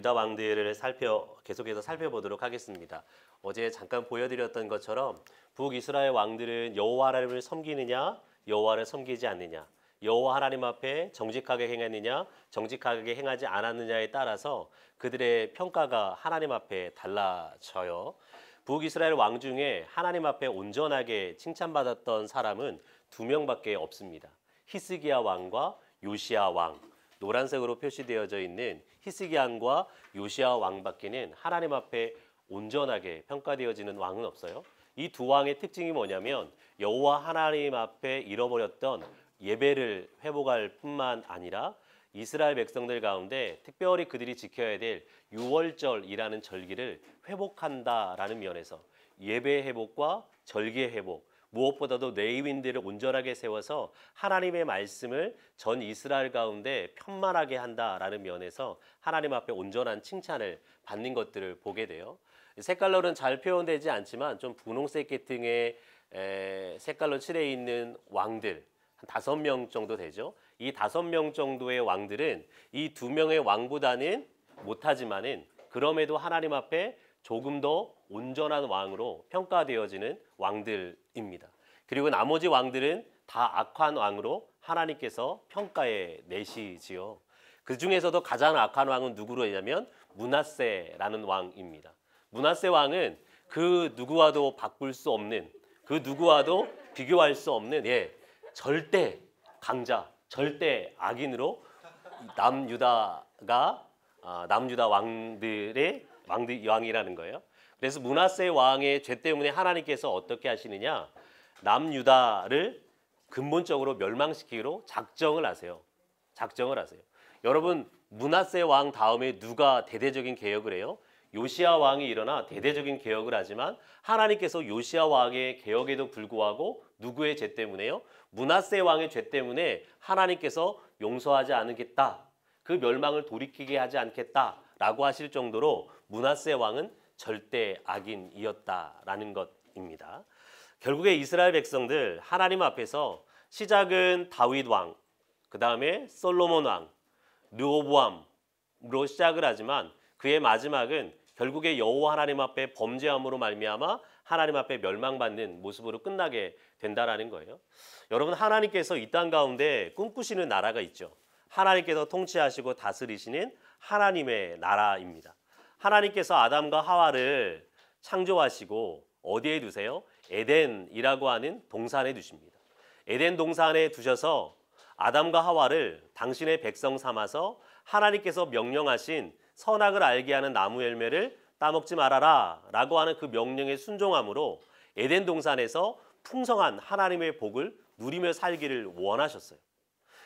유다 왕들을 계속해서 살펴보도록 하겠습니다. 어제 잠깐 보여드렸던 것처럼 북이스라엘 왕들은 여호와 하나님을 섬기느냐 여호와를 섬기지 않느냐, 여호와 하나님 앞에 정직하게 행했느냐 정직하게 행하지 않았느냐에 따라서 그들의 평가가 하나님 앞에 달라져요. 북이스라엘 왕 중에 하나님 앞에 온전하게 칭찬받았던 사람은 두 명밖에 없습니다. 히스기야 왕과 요시야 왕, 노란색으로 표시되어져 있는 히스기야 왕과 요시야 왕밖에는 하나님 앞에 온전하게 평가되어지는 왕은 없어요. 이 두 왕의 특징이 뭐냐면 여호와 하나님 앞에 잃어버렸던 예배를 회복할 뿐만 아니라 이스라엘 백성들 가운데 특별히 그들이 지켜야 될 유월절이라는 절기를 회복한다라는 면에서 예배 회복과 절기의 회복, 무엇보다도 레위인들을 온전하게 세워서 하나님의 말씀을 전 이스라엘 가운데 편만하게 한다라는 면에서 하나님 앞에 온전한 칭찬을 받는 것들을 보게 돼요. 색깔로는 잘 표현되지 않지만 좀 분홍색 계통의 색깔로 칠해 있는 왕들 한 5명 정도 되죠. 이 5명 정도의 왕들은 이 2명의 왕보다는 못하지만은 그럼에도 하나님 앞에 조금 더 온전한 왕으로 평가되어지는 왕들입니다. 그리고 나머지 왕들은 다 악한 왕으로 하나님께서 평가해 내시지요. 그 중에서도 가장 악한 왕은 누구로 했냐면 므낫세라는 왕입니다. 므낫세 왕은 그 누구와도 바꿀 수 없는, 그 누구와도 비교할 수 없는 절대 강자, 절대 악인으로 남유다 왕들의 왕이라는 거예요. 그래서 므낫세 왕의 죄 때문에 하나님께서 어떻게 하시느냐, 남유다를 근본적으로 멸망시키기로 작정을 하세요. 여러분, 므낫세 왕 다음에 누가 대대적인 개혁을 해요? 요시야 왕이 일어나 대대적인 개혁을 하지만 하나님께서 요시야 왕의 개혁에도 불구하고 누구의 죄 때문에요? 므낫세 왕의 죄 때문에 하나님께서 용서하지 않겠다, 그 멸망을 돌이키게 하지 않겠다라고 하실 정도로 므낫세 왕은 절대 악인이었다라는 것입니다. 결국에 이스라엘 백성들 하나님 앞에서 시작은 다윗 왕, 그 다음에 솔로몬 왕, 르호보암으로 시작을 하지만 그의 마지막은 결국에 여호와 하나님 앞에 범죄함으로 말미암아 하나님 앞에 멸망받는 모습으로 끝나게 된다라는 거예요. 여러분, 하나님께서 이 땅 가운데 꿈꾸시는 나라가 있죠. 하나님께서 통치하시고 다스리시는 하나님의 나라입니다. 하나님께서 아담과 하와를 창조하시고 어디에 두세요? 에덴이라고 하는 동산에 두십니다. 에덴 동산에 두셔서 아담과 하와를 당신의 백성 삼아서 하나님께서 명령하신 선악을 알게 하는 나무 열매를 따먹지 말아라 라고 하는 그 명령에 순종함으로 에덴 동산에서 풍성한 하나님의 복을 누리며 살기를 원하셨어요.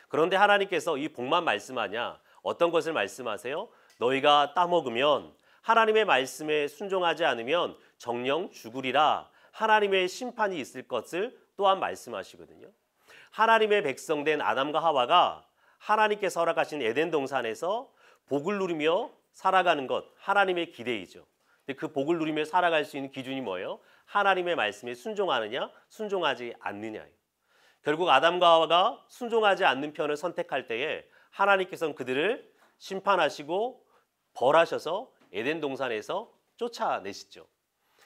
그런데 하나님께서 이 복만 말씀하냐? 어떤 것을 말씀하세요? 너희가 따먹으면 하나님의 말씀에 순종하지 않으면 정령 죽으리라, 하나님의 심판이 있을 것을 또한 말씀하시거든요. 하나님의 백성된 아담과 하와가 하나님께서 허락하신 에덴 동산에서 복을 누리며 살아가는 것, 하나님의 기대이죠. 근데 그 복을 누리며 살아갈 수 있는 기준이 뭐예요? 하나님의 말씀에 순종하느냐, 순종하지 않느냐예요. 결국 아담과 하와가 순종하지 않는 편을 선택할 때에 하나님께서는 그들을 심판하시고 벌하셔서 에덴 동산에서 쫓아내시죠.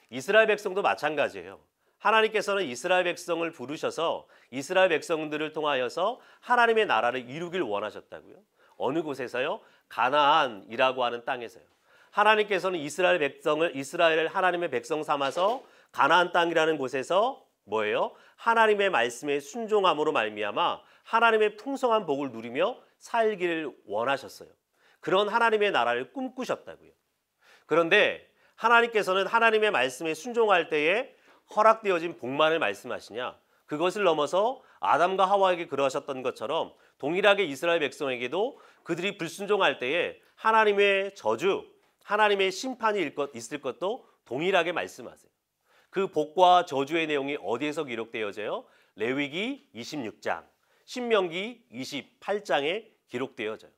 이스라엘 백성도 마찬가지예요. 하나님께서는 이스라엘 백성을 부르셔서 이스라엘 백성들을 통하여서 하나님의 나라를 이루길 원하셨다고요. 어느 곳에서요? 가나안이라고 하는 땅에서요. 하나님께서는 이스라엘을 하나님의 백성 삼아서 가나안 땅이라는 곳에서 뭐예요? 하나님의 말씀에 순종함으로 말미암아 하나님의 풍성한 복을 누리며 살기를 원하셨어요. 그런 하나님의 나라를 꿈꾸셨다고요. 그런데 하나님께서는 하나님의 말씀에 순종할 때에 허락되어진 복만을 말씀하시냐? 그것을 넘어서 아담과 하와에게 그러하셨던 것처럼 동일하게 이스라엘 백성에게도 그들이 불순종할 때에 하나님의 저주, 하나님의 심판이 있을 것도 동일하게 말씀하세요. 그 복과 저주의 내용이 어디에서 기록되어져요? 레위기 26장, 신명기 28장에 기록되어져요.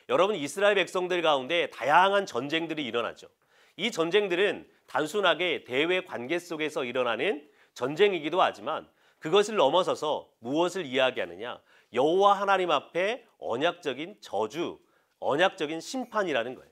여러분, 이스라엘 백성들 가운데 다양한 전쟁들이 일어나죠. 이 전쟁들은 단순하게 대외 관계 속에서 일어나는 전쟁이기도 하지만 그것을 넘어서서 무엇을 이야기하느냐? 여호와 하나님 앞에 언약적인 저주, 언약적인 심판이라는 거예요.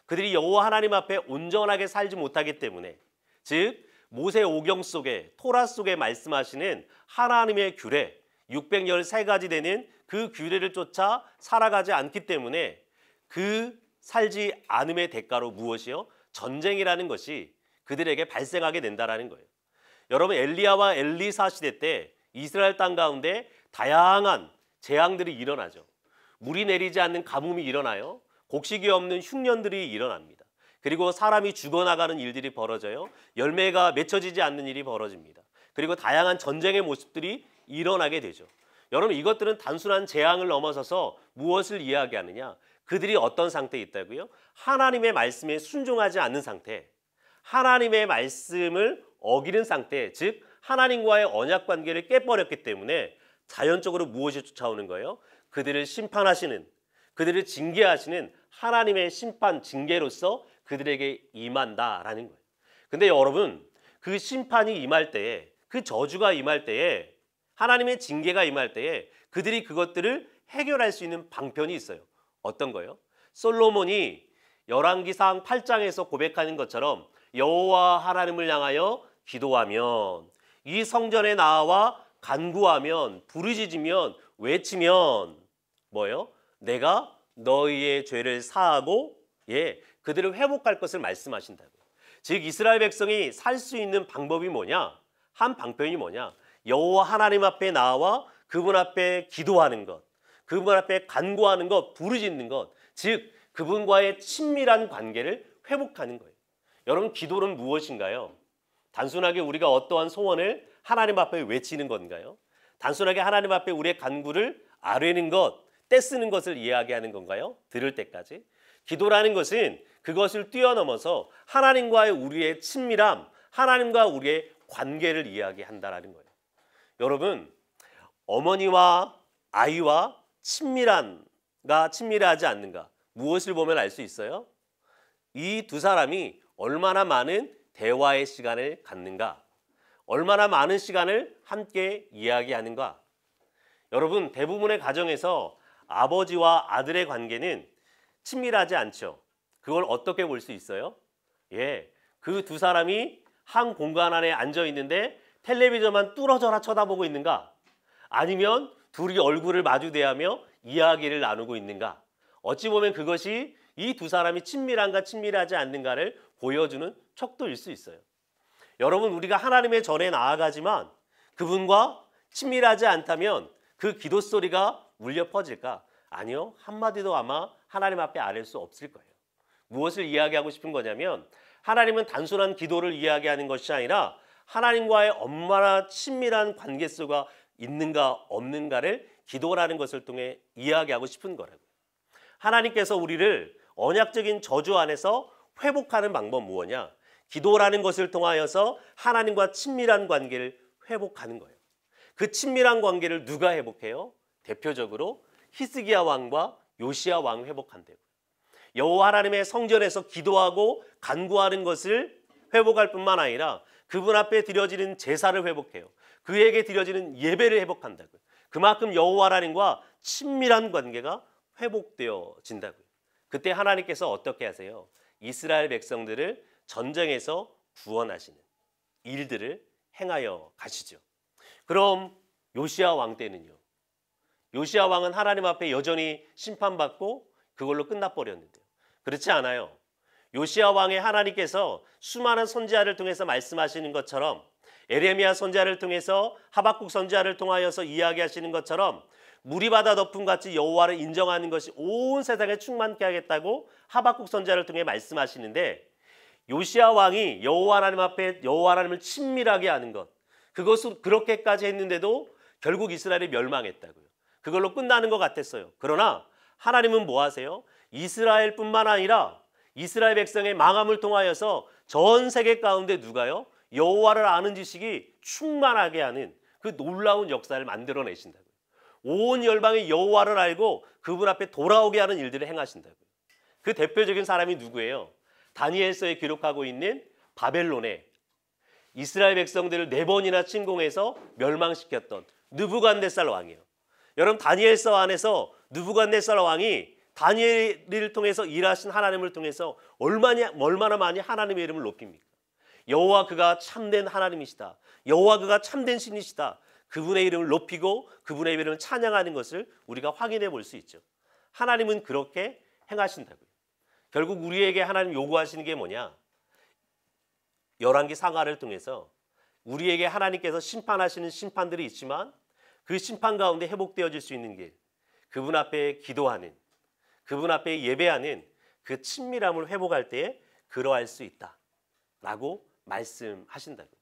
그들이 여호와 하나님 앞에 온전하게 살지 못하기 때문에, 즉 모세 오경 속에 토라 속에 말씀하시는 하나님의 규례 613가지 되는 그 규례를 쫓아 살아가지 않기 때문에 그 살지 않음의 대가로 무엇이요? 전쟁이라는 것이 그들에게 발생하게 된다라는 거예요. 여러분, 엘리야와 엘리사 시대 때 이스라엘 땅 가운데 다양한 재앙들이 일어나죠. 물이 내리지 않는 가뭄이 일어나요. 곡식이 없는 흉년들이 일어납니다. 그리고 사람이 죽어나가는 일들이 벌어져요. 열매가 맺혀지지 않는 일이 벌어집니다. 그리고 다양한 전쟁의 모습들이 일어나게 되죠. 여러분, 이것들은 단순한 재앙을 넘어서서 무엇을 이야기하느냐? 그들이 어떤 상태에 있다고요? 하나님의 말씀에 순종하지 않는 상태, 하나님의 말씀을 어기는 상태, 즉 하나님과의 언약 관계를 깨버렸기 때문에 자연적으로 무엇이 쫓아오는 거예요? 그들을 심판하시는, 그들을 징계하시는 하나님의 심판, 징계로서 그들에게 임한다라는 거예요. 근데 여러분, 그 심판이 임할 때에, 그 저주가 임할 때에, 하나님의 징계가 임할 때에 그들이 그것들을 해결할 수 있는 방편이 있어요. 어떤 거요? 솔로몬이 열왕기상 8장에서 고백하는 것처럼 여호와 하나님을 향하여 기도하면, 이 성전에 나와 간구하면, 부르짖으면, 외치면 뭐예요? 내가 너희의 죄를 사하고 그들을 회복할 것을 말씀하신다고요. 즉 이스라엘 백성이 살 수 있는 방법이 뭐냐? 한 방편이 뭐냐? 여호와 하나님 앞에 나와 그분 앞에 기도하는 것, 그분 앞에 간구하는 것, 부르짖는 것, 즉 그분과의 친밀한 관계를 회복하는 거예요. 여러분, 기도는 무엇인가요? 단순하게 우리가 어떠한 소원을 하나님 앞에 외치는 건가요? 단순하게 하나님 앞에 우리의 간구를 아뢰는 것, 떼쓰는 것을 이야기하는 건가요? 들을 때까지. 기도라는 것은 그것을 뛰어넘어서 하나님과의 우리의 친밀함, 하나님과 우리의 관계를 이야기한다라는 거예요. 여러분, 어머니와 아이와 친밀하지 않는가? 무엇을 보면 알 수 있어요? 이 두 사람이 얼마나 많은 대화의 시간을 갖는가? 얼마나 많은 시간을 함께 이야기하는가? 여러분, 대부분의 가정에서 아버지와 아들의 관계는 친밀하지 않죠. 그걸 어떻게 볼 수 있어요? 그 두 사람이 한 공간 안에 앉아 있는데 텔레비전만 뚫어져라 쳐다보고 있는가? 아니면 둘이 얼굴을 마주대하며 이야기를 나누고 있는가? 어찌 보면 그것이 이 두 사람이 친밀한가 친밀하지 않는가를 보여주는 척도일 수 있어요. 여러분, 우리가 하나님의 전에 나아가지만 그분과 친밀하지 않다면 그 기도 소리가 울려 퍼질까? 아니요, 한마디도 아마 하나님 앞에 아뢰 수 없을 거예요. 무엇을 이야기하고 싶은 거냐면, 하나님은 단순한 기도를 이야기하는 것이 아니라 하나님과의 얼마나 친밀한 관계 속에 있는가 없는가를 기도라는 것을 통해 이야기하고 싶은 거라고요. 하나님께서 우리를 언약적인 저주 안에서 회복하는 방법 무엇이냐? 기도라는 것을 통하여서 하나님과 친밀한 관계를 회복하는 거예요. 그 친밀한 관계를 누가 회복해요? 대표적으로 히스기야 왕과 요시야 왕이 회복한대요. 여호와 하나님의 성전에서 기도하고 간구하는 것을 회복할 뿐만 아니라 그분 앞에 드려지는 제사를 회복해요. 그에게 드려지는 예배를 회복한다고요. 그만큼 여호와 하나님과 친밀한 관계가 회복되어진다고요. 그때 하나님께서 어떻게 하세요? 이스라엘 백성들을 전쟁에서 구원하시는 일들을 행하여 가시죠. 그럼 요시야 왕 때는요? 요시야 왕은 하나님 앞에 여전히 심판받고 그걸로 끝나버렸는데요. 그렇지 않아요. 요시야 왕의 하나님께서 수많은 선지자를 통해서 말씀하시는 것처럼, 에레미야 선지자를 통해서, 하박국 선지자를 통하여서 이야기하시는 것처럼 물이 바다 덮음같이 여호와를 인정하는 것이 온 세상에 충만케 하겠다고 하박국 선지자를 통해 말씀하시는데, 요시야 왕이 여호와 하나님 앞에 여호와 하나님을 친밀하게 하는 것, 그것을 그렇게까지 했는데도 결국 이스라엘이 멸망했다고요. 그걸로 끝나는 것 같았어요. 그러나 하나님은 뭐 하세요? 이스라엘뿐만 아니라 이스라엘 백성의 망함을 통하여서 전 세계 가운데 누가요? 여호와를 아는 지식이 충만하게 하는 그 놀라운 역사를 만들어내신다고요. 온 열방이 여호와를 알고 그분 앞에 돌아오게 하는 일들을 행하신다고요. 그 대표적인 사람이 누구예요? 다니엘서에 기록하고 있는 바벨론에 이스라엘 백성들을 4번이나 침공해서 멸망시켰던 느부갓네살 왕이에요. 여러분, 다니엘서 안에서 느부갓네살 왕이 다니엘을 통해서 일하신 하나님을 통해서 얼마나 많이 하나님의 이름을 높입니까? 여호와 그가 참된 하나님이시다. 여호와 그가 참된 신이시다. 그분의 이름을 높이고 그분의 이름을 찬양하는 것을 우리가 확인해 볼 수 있죠. 하나님은 그렇게 행하신다고요. 결국 우리에게 하나님 요구하시는 게 뭐냐? 열왕기 상하를 통해서 우리에게 하나님께서 심판하시는 심판들이 있지만 그 심판 가운데 회복되어질 수 있는 길, 그분 앞에 기도하는, 그분 앞에 예배하는 그 친밀함을 회복할 때에 그러할 수 있다라고 말씀하신다고요.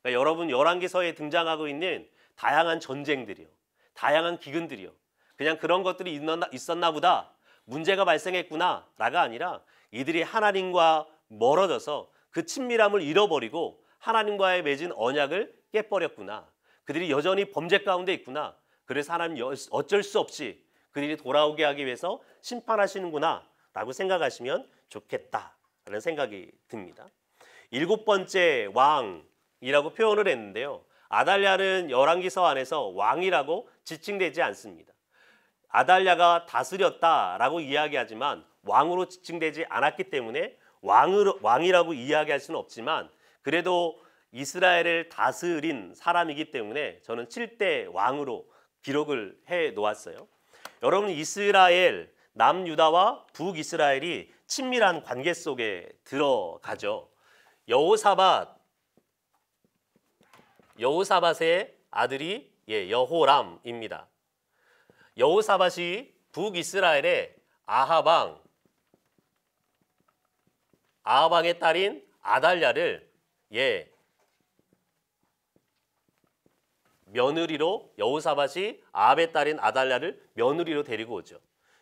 그러니까 여러분 열왕기서에 등장하고 있는 다양한 전쟁들이요, 다양한 기근들이요, 그냥 그런 것들이 있었나 보다, 문제가 발생했구나라가 아니라 이들이 하나님과 멀어져서 그 친밀함을 잃어버리고 하나님과의 맺은 언약을 깨버렸구나. 그들이 여전히 범죄 가운데 있구나. 그래서 하나님 어쩔 수 없이 그들이 돌아오게 하기 위해서 심판하시는구나 라고 생각하시면 좋겠다라는 생각이 듭니다. 7번째 왕이라고 표현을 했는데요. 아달랴는 열왕기서 안에서 왕이라고 지칭되지 않습니다. 아달랴가 다스렸다라고 이야기하지만 왕으로 지칭되지 않았기 때문에 왕이라고 이야기할 수는 없지만 그래도 이스라엘을 다스린 사람이기 때문에 저는 7대 왕으로 기록을 해 놓았어요. 여러분 이스라엘, 남유다와 북이스라엘이 친밀한 관계 속에 들어가죠. 여호사밧의 아들이 여호람입니다. 여호사밧이 북이스라엘의 아하방의 딸인 아달랴를 며느리로 여호사밧이 아합의 딸인 아달랴를 며느리로 데리고 오죠.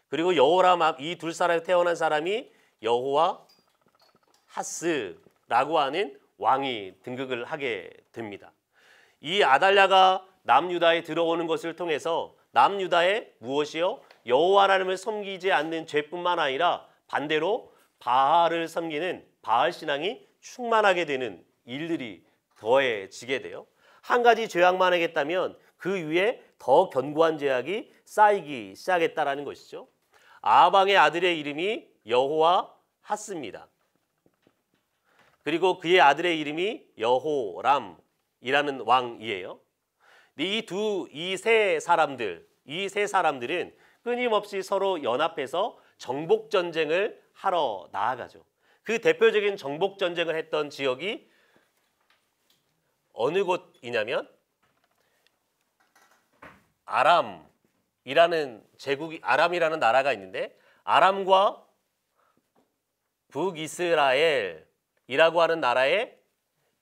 그리고 여호람 이 두 사람이 태어난 사람이 여호와하스라고 하는 왕이 등극을 하게 됩니다. 이 아달랴가 남유다에 들어오는 것을 통해서 남유다에 무엇이요? 여호와 하나님을 섬기지 않는 죄뿐만 아니라 반대로 바알을 섬기는 바알 신앙이 충만하게 되는 일들이 더해지게 돼요. 한 가지 죄악만 하겠다면 그 위에 더 견고한 죄악이 쌓이기 시작했다라는 것이죠. 아방의 아들의 이름이 여호와하스입니다. 그리고 그의 아들의 이름이 여호람이라는 왕이에요. 이 세 사람들은 끊임없이 서로 연합해서 정복 전쟁을 하러 나아가죠. 그 대표적인 정복 전쟁을 했던 지역이 어느 곳이냐면 아람이라는 나라가 있는데 아람과 북이스라엘이라고 하는 나라에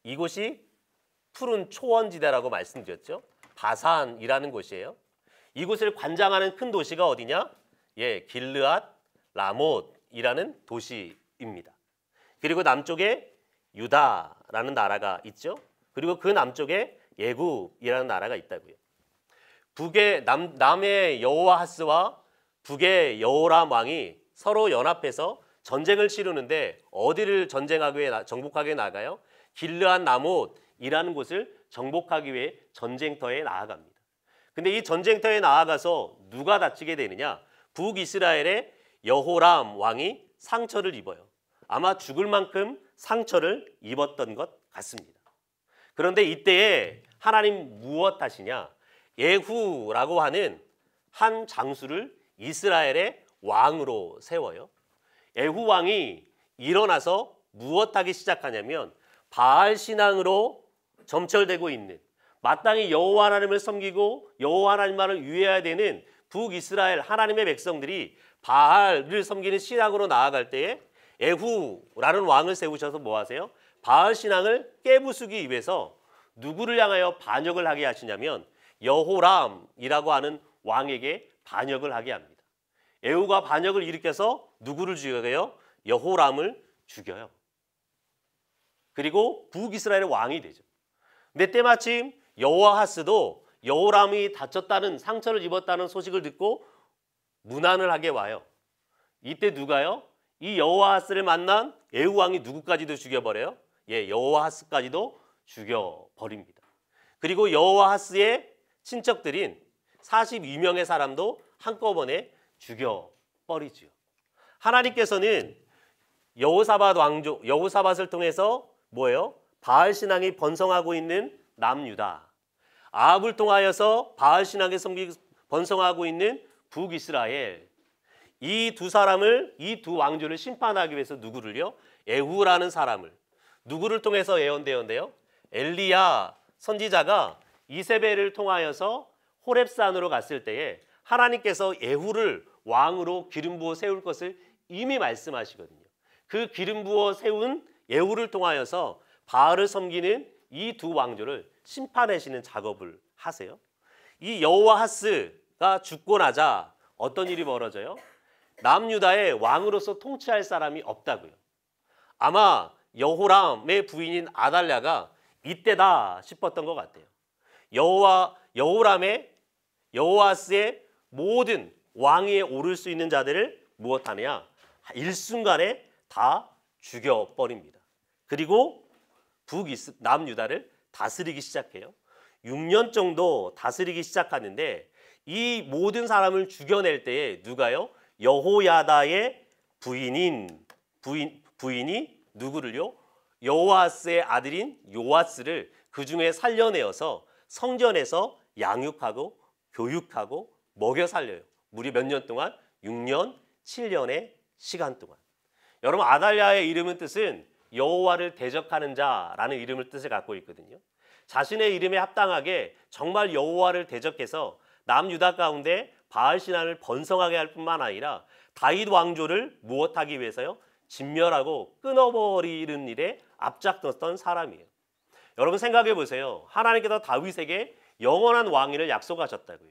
이곳이 푸른 초원지대라고 말씀드렸죠. 바산이라는 곳이에요. 이곳을 관장하는 큰 도시가 어디냐? 길르앗 라못이라는 도시입니다. 그리고 남쪽에 유다라는 나라가 있죠. 그리고 그 남쪽에 예굽이라는 나라가 있다고요. 남의 여호와하스와 북의 여호람 왕이 서로 연합해서 전쟁을 치르는데 어디를 정복하기 위해 나가요? 길르앗 라못이라는 곳을 정복하기 위해 전쟁터에 나아갑니다. 근데 이 전쟁터에 나아가서 누가 다치게 되느냐? 북이스라엘의 여호람 왕이 상처를 입어요. 아마 죽을 만큼 상처를 입었던 것 같습니다. 그런데 이때에 하나님 무엇 하시냐? 예후라고 하는 한 장수를 이스라엘의 왕으로 세워요. 예후 왕이 일어나서 무엇하기 시작하냐면 바알 신앙으로 점철되고 있는 마땅히 여호와 하나님을 섬기고 여호와 하나님만을 위해야 되는 북이스라엘 하나님의 백성들이 바알을 섬기는 신앙으로 나아갈 때에 예후라는 왕을 세우셔서 뭐 하세요? 바알 신앙을 깨부수기 위해서 누구를 향하여 반역을 하게 하시냐면 여호람이라고 하는 왕에게 반역을 하게 합니다. 예후가 반역을 일으켜서 누구를 죽여요? 여호람을 죽여요. 그리고 북이스라엘의 왕이 되죠. 근데 때마침 여호와하스도 여호람이 다쳤다는 상처를 입었다는 소식을 듣고 문안을 하게 와요. 이때 누가요? 이 여호와하스를 만난 예후 왕이 누구까지도 죽여버려요? 여호와하스까지도 죽여버립니다. 그리고 여호와하스의 친척들인 42명의 사람도 한꺼번에 죽여버리죠. 하나님께서는 여호사밧을 통해서 뭐예요? 바알 신앙이 번성하고 있는 남유다, 아합을 통하여서 바알 신앙이 번성하고 있는 북이스라엘, 이 두 왕조를 심판하기 위해서 누구를요? 에후라는 사람을, 누구를 통해서 예언되었는데요? 엘리야 선지자가 이세벨을 통하여서 호렙산으로 갔을 때에 하나님께서 예후를 왕으로 기름 부어 세울 것을 이미 말씀하시거든요. 그 기름 부어 세운 예후를 통하여서 바알을 섬기는 이 두 왕조를 심판하시는 작업을 하세요. 이 여호아하스가 죽고 나자 어떤 일이 벌어져요? 남유다의 왕으로서 통치할 사람이 없다고요. 아마 여호람의 부인인 아달랴가 이때다 싶었던 것 같아요. 여호아스의 모든 왕위에 오를 수 있는 자들을 무엇하느냐? 일순간에 다 죽여버립니다. 그리고 남유다를 다스리기 시작해요. 6년 정도 다스리기 시작하는데 이 모든 사람을 죽여낼 때에 누가요? 여호야다의 부인이 누구를요? 여호아스의 아들인 요아스를 그 중에 살려내어서 성전에서 양육하고 교육하고 먹여 살려요. 무려 몇 년 동안? 6년, 7년의 시간 동안. 여러분, 아달랴의 이름은 뜻은 여호와를 대적하는 자라는 이름을 뜻을 갖고 있거든요. 자신의 이름에 합당하게 정말 여호와를 대적해서 남유다 가운데 바알 신앙을 번성하게 할 뿐만 아니라 다윗 왕조를 무엇하기 위해서요? 진멸하고 끊어버리는 일에 앞장섰던 사람이에요. 여러분 생각해 보세요. 하나님께서 다윗에게 영원한 왕위를 약속하셨다고요.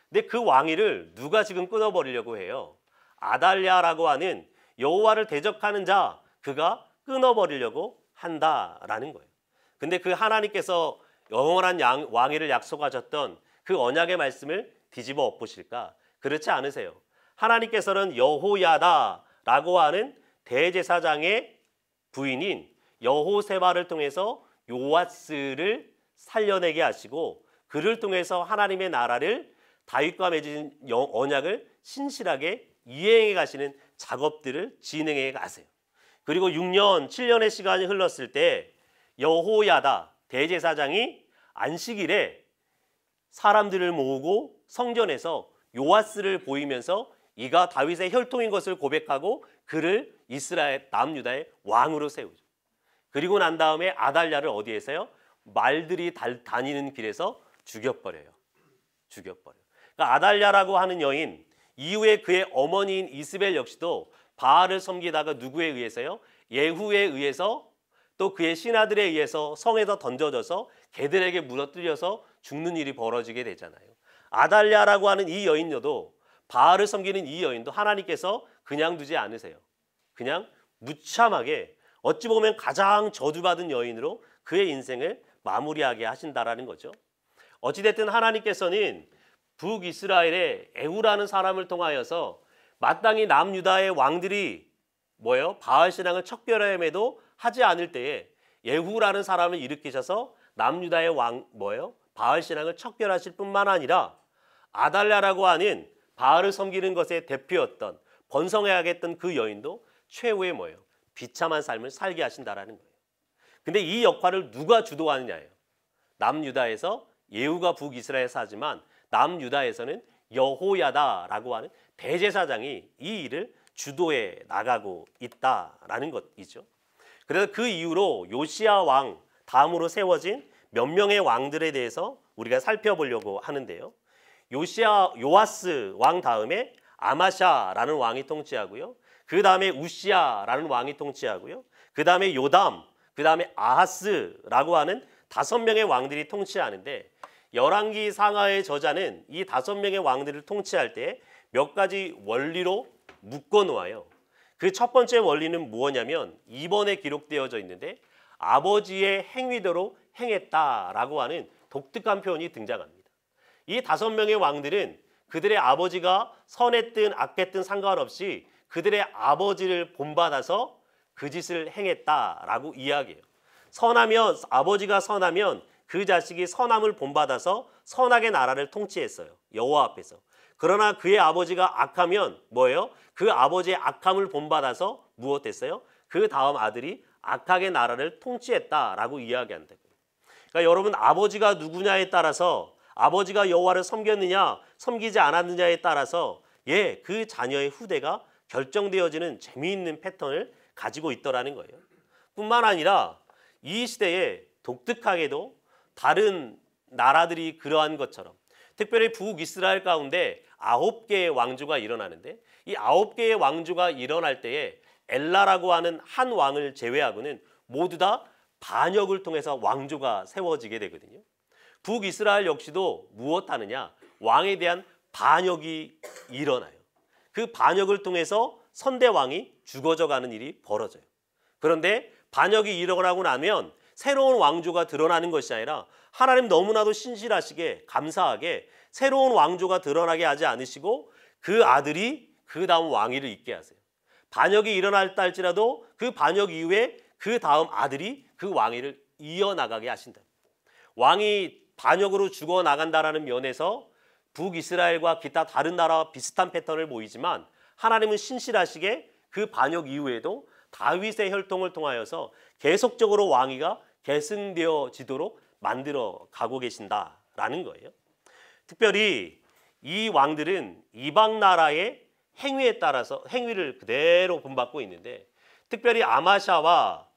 근데 그 왕위를 누가 지금 끊어버리려고 해요? 아달랴라고 하는 여호와를 대적하는 자, 그가 끊어버리려고 한다라는 거예요. 근데 그 하나님께서 영원한 왕위를 약속하셨던 그 언약의 말씀을 뒤집어 엎으실까? 그렇지 않으세요. 하나님께서는 여호야다라고 하는 대제사장의 부인인 여호세바를 통해서 요아스를 살려내게 하시고 그를 통해서 하나님의 나라를 다윗과 맺은 언약을 신실하게 이행해 가시는 작업들을 진행해 가세요. 그리고 6년, 7년의 시간이 흘렀을 때 여호야다 대제사장이 안식일에 사람들을 모으고 성전에서 요아스를 보이면서 이가 다윗의 혈통인 것을 고백하고 그를 이스라엘 남유다의 왕으로 세우죠. 그리고 난 다음에 아달랴를 어디에서요? 말들이 다니는 길에서 죽여버려요. 그러니까 아달랴라고 하는 여인, 이후에 그의 어머니인 이스벨 역시도 바알을 섬기다가 누구에 의해서요? 예후에 의해서 또 그의 신하들에 의해서 성에서 던져져서 개들에게 무너뜨려서 죽는 일이 벌어지게 되잖아요. 아달랴라고 하는 이 여인도, 바알을 섬기는 이 여인도 하나님께서 그냥 두지 않으세요. 그냥 무참하게 어찌 보면 가장 저주받은 여인으로 그의 인생을 마무리하게 하신다라는 거죠. 어찌됐든 하나님께서는 북이스라엘의 에후라는 사람을 통하여서 마땅히 남유다의 왕들이 바알 신앙을 척결함에도 하지 않을 때에 예후라는 사람을 일으키셔서 남유다의 바알 신앙을 척결하실 뿐만 아니라 아달랴라고 하는 바알을 섬기는 것의 대표였던 번성해야겠던 그 여인도 최후의 비참한 삶을 살게 하신다라는 거예요. 근데 이 역할을 누가 주도하느냐예요. 남유다에서 예후가 북이스라엘에서 하지만 남유다에서는 여호야다라고 하는 대제사장이 이 일을 주도해 나가고 있다라는 것이죠. 그래서 그 이후로 요시야 왕 다음으로 세워진 몇 명의 왕들에 대해서 우리가 살펴보려고 하는데요. 요아스 왕 다음에 아마샤라는 왕이 통치하고요. 그 다음에 우시야라는 왕이 통치하고요. 그 다음에 요담, 그 다음에 아하스라고 하는 5명의 왕들이 통치하는데 열왕기 상하의 저자는 이 5명의 왕들을 통치할 때 몇 가지 원리로 묶어 놓아요. 그 첫 번째 원리는 무엇이냐면 2번에 기록되어져 있는데 아버지의 행위대로 행했다라고 하는 독특한 표현이 등장합니다. 이 5명의 왕들은 그들의 아버지가 선했든 악했든 상관없이 그들의 아버지를 본받아서 그 짓을 행했다라고 이야기해요. 아버지가 선하면 그 자식이 선함을 본받아서 선하게 나라를 통치했어요. 여호와 앞에서. 그러나 그의 아버지가 악하면 뭐예요? 그 아버지의 악함을 본받아서 무엇했어요? 그 다음 아들이 악하게 나라를 통치했다라고 이야기한다고요. 그러니까 여러분 아버지가 누구냐에 따라서 아버지가 여호와를 섬겼느냐 섬기지 않았느냐에 따라서 그 자녀의 후대가 결정되어지는 재미있는 패턴을 가지고 있더라는 거예요. 뿐만 아니라 이 시대에 독특하게도 다른 나라들이 그러한 것처럼 특별히 북이스라엘 가운데 9개의 왕조가 일어나는데 이 9개의 왕조가 일어날 때에 엘라라고 하는 한 왕을 제외하고는 모두 다 반역을 통해서 왕조가 세워지게 되거든요. 북이스라엘 역시도 무엇하느냐? 왕에 대한 반역이 일어나요. 그 반역을 통해서 선대왕이 죽어져 가는 일이 벌어져요. 그런데 반역이 일어나고 나면 새로운 왕조가 드러나는 것이 아니라 하나님 너무나도 신실하시게 감사하게 새로운 왕조가 드러나게 하지 않으시고 그 아들이 그 다음 왕위를 잇게 하세요. 반역이 일어났다 할지라도 그 반역 이후에 그 다음 아들이 그 왕위를 이어나가게 하신다. 왕이 반역으로 죽어나간다라는 면에서 북이스라엘과 기타 다른 나라와 비슷한 패턴을 보이지만 하나님은 신실하시게 그 반역 이후에도 다윗의 혈통을 통하여서 계속적으로 왕위가 계승되어지도록 만들어 가고 계신다라는 거예요. 특별히 이 왕들은 이방 나라의 행위에 따라서 행위를 그대로 본받고 있는데 특별히 아마샤와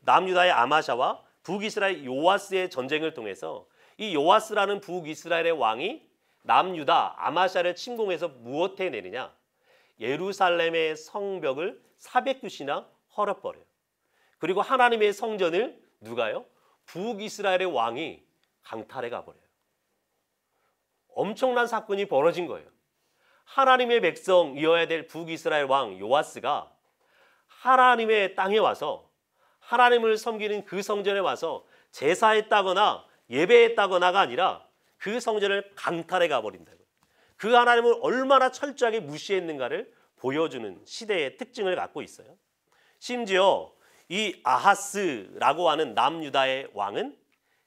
남유다의 아마샤와 북이스라엘 요아스의 전쟁을 통해서 이 요아스라는 북이스라엘의 왕이 남유다 아마샤를 침공해서 무엇 해내느냐? 예루살렘의 성벽을 400규시나 헐어버려요. 그리고 하나님의 성전을 누가요? 북이스라엘의 왕이 강탈해 가버려요. 엄청난 사건이 벌어진 거예요. 하나님의 백성이어야 될 북이스라엘 왕 요아스가 하나님의 땅에 와서 하나님을 섬기는 그 성전에 와서 제사했다거나 예배했다거나가 아니라 그 성전을 강탈해 가버린다고요. 그 하나님을 얼마나 철저하게 무시했는가를 보여주는 시대의 특징을 갖고 있어요. 심지어 이 아하스라고 하는 남유다의 왕은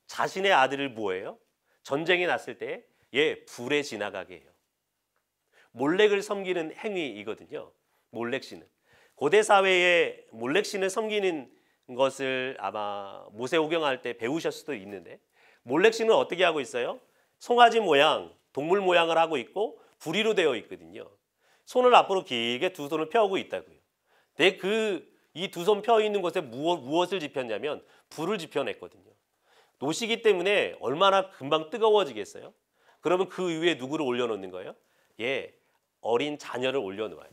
자신의 아들을 뭐예요? 전쟁이 났을 때 불에 지나가게 해요. 몰렉을 섬기는 행위이거든요. 몰렉신은. 고대 사회에 몰렉신을 섬기는 것을 아마 모세오경할 때 배우셨을 수도 있는데 몰렉신은 어떻게 하고 있어요? 송아지 모양, 동물 모양을 하고 있고 부리로 되어 있거든요. 손을 앞으로 길게 두 손을 펴고 있다고요. 근데 이 두 손 펴 있는 곳에 무엇을 지폈냐면 불을 지펴냈거든요. 노시기 때문에 얼마나 금방 뜨거워지겠어요? 그러면 그 위에 누구를 올려놓는 거예요? 어린 자녀를 올려놓아요.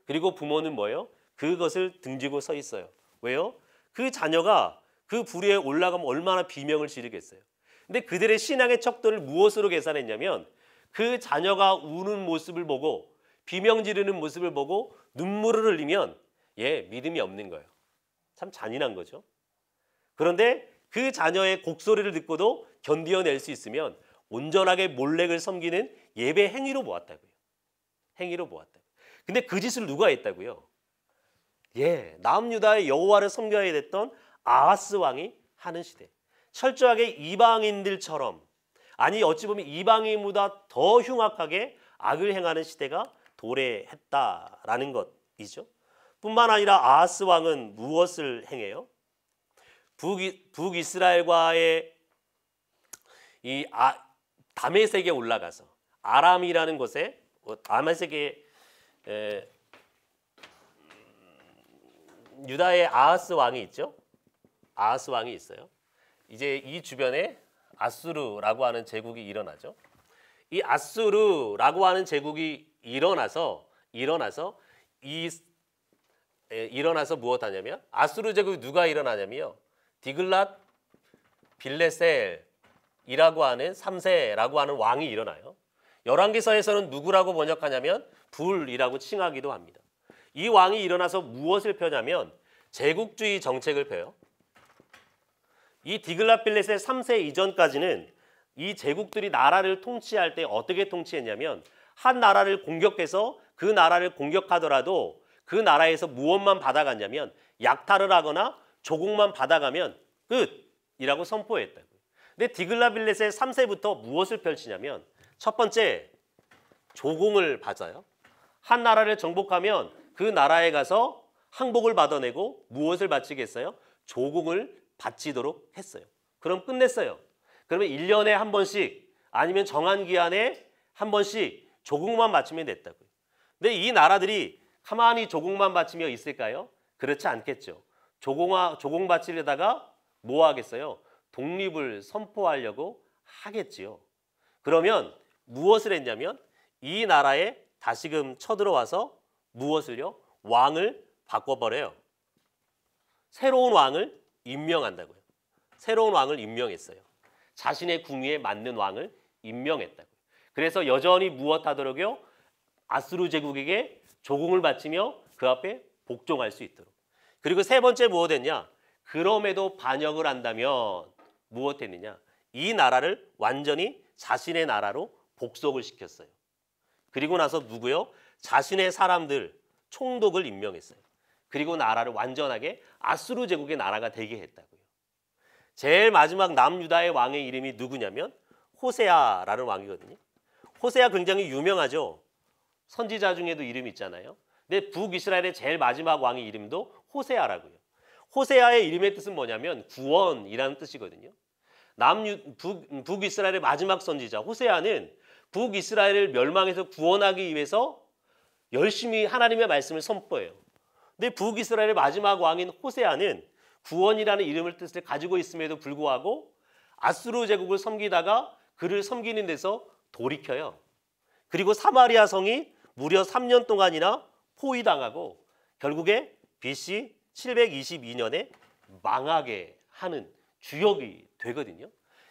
그리고 부모는 뭐예요? 그것을 등지고 서 있어요. 왜요? 그 자녀가 그 불 위에 올라가면 얼마나 비명을 지르겠어요. 근데 그들의 신앙의 척도를 무엇으로 계산했냐면 그 자녀가 우는 모습을 보고 비명 지르는 모습을 보고 눈물을 흘리면 믿음이 없는 거예요. 참 잔인한 거죠. 그런데 그 자녀의 곡소리를 듣고도 견디어낼 수 있으면 온전하게 몰렉을 섬기는 예배 행위로 보았다고요. 행위로 보았다고요. 근데 그 짓을 누가 했다고요? 남유다의 여호와를 섬겨야 됐던 아하스 왕이 하는 시대. 철저하게 이방인들처럼 아니 어찌 보면 이방인보다 더 흉악하게 악을 행하는 시대가 도래했다라는 것이죠. 뿐만 아니라 아하스 왕은 무엇을 행해요? 북이스라엘과의 이 다메섹에 올라가서 아람이라는 곳에 다메섹에 유다의 아하스 왕이 있죠. 아하스 왕이 있어요. 이제 이 주변에 아수르라고 하는 제국이 일어나죠. 이 아수르라고 하는 제국이 일어나서 무엇 하냐면 아수르 제국이 누가 일어나냐면요. 디글랏 빌레셀이라고 하는 3세라고 하는 왕이 일어나요. 열왕기서에서는 누구라고 번역하냐면 불이라고 칭하기도 합니다. 이 왕이 일어나서 무엇을 펴냐면 제국주의 정책을 펴요. 이 디글랏 빌레셀 3세 이전까지는 이 제국들이 나라를 통치할 때 어떻게 통치했냐면 한 나라를 공격해서 그 나라를 공격하더라도 그 나라에서 무엇만 받아갔냐면 약탈을 하거나 조국만 받아가면 끝이라고 선포했다고요. 근데 디글랏 빌레셀 3세부터 무엇을 펼치냐면 첫 번째 조공을 받아요. 한 나라를 정복하면 그 나라에 가서 항복을 받아내고 무엇을 바치겠어요? 조공을 바치도록 했어요. 그럼 끝냈어요. 그러면 1년에 한 번씩 아니면 정한 기한에 한 번씩 조공만 바치면 됐다고요. 근데 이 나라들이 가만히 조공만 바치며 있을까요? 그렇지 않겠죠. 조공 바치려다가 뭐 하겠어요? 독립을 선포하려고 하겠지요. 그러면 무엇을 했냐면 이 나라에 다시금 쳐들어와서 무엇을요? 왕을 바꿔버려요. 새로운 왕을 임명한다고요. 새로운 왕을 임명했어요. 자신의 궁위에 맞는 왕을 임명했다고요. 그래서 여전히 무엇하도록요? 아수르 제국에게 조공을 바치며 그 앞에 복종할 수 있도록. 그리고 세 번째 무엇 했냐? 그럼에도 반역을 한다면 무엇 했느냐? 이 나라를 완전히 자신의 나라로 복속을 시켰어요. 그리고 나서 누구요? 자신의 사람들, 총독을 임명했어요. 그리고 나라를 완전하게 아수르 제국의 나라가 되게 했다고요. 제일 마지막 남유다의 왕의 이름이 누구냐면 호세아라는 왕이거든요. 호세아 굉장히 유명하죠. 선지자 중에도 이름이 있잖아요. 근데 북이스라엘의 제일 마지막 왕의 이름도 호세아라고요. 호세아의 이름의 뜻은 뭐냐면 구원이라는 뜻이거든요. 북이스라엘의 마지막 선지자 호세아는 북이스라엘을 멸망해서 구원하기 위해서 열심히 하나님의 말씀을 선포해요. 근데 북이스라엘의 마지막 왕인 호세아는 구원이라는 이름을 뜻을 가지고 있음에도 불구하고 아수르 제국을 섬기다가 그를 섬기는 데서 돌이켜요. 그리고 사마리아 성이 무려 3년 동안이나 포위당하고 결국에 BC 722년에 망하게 하는 주역이 되거든요.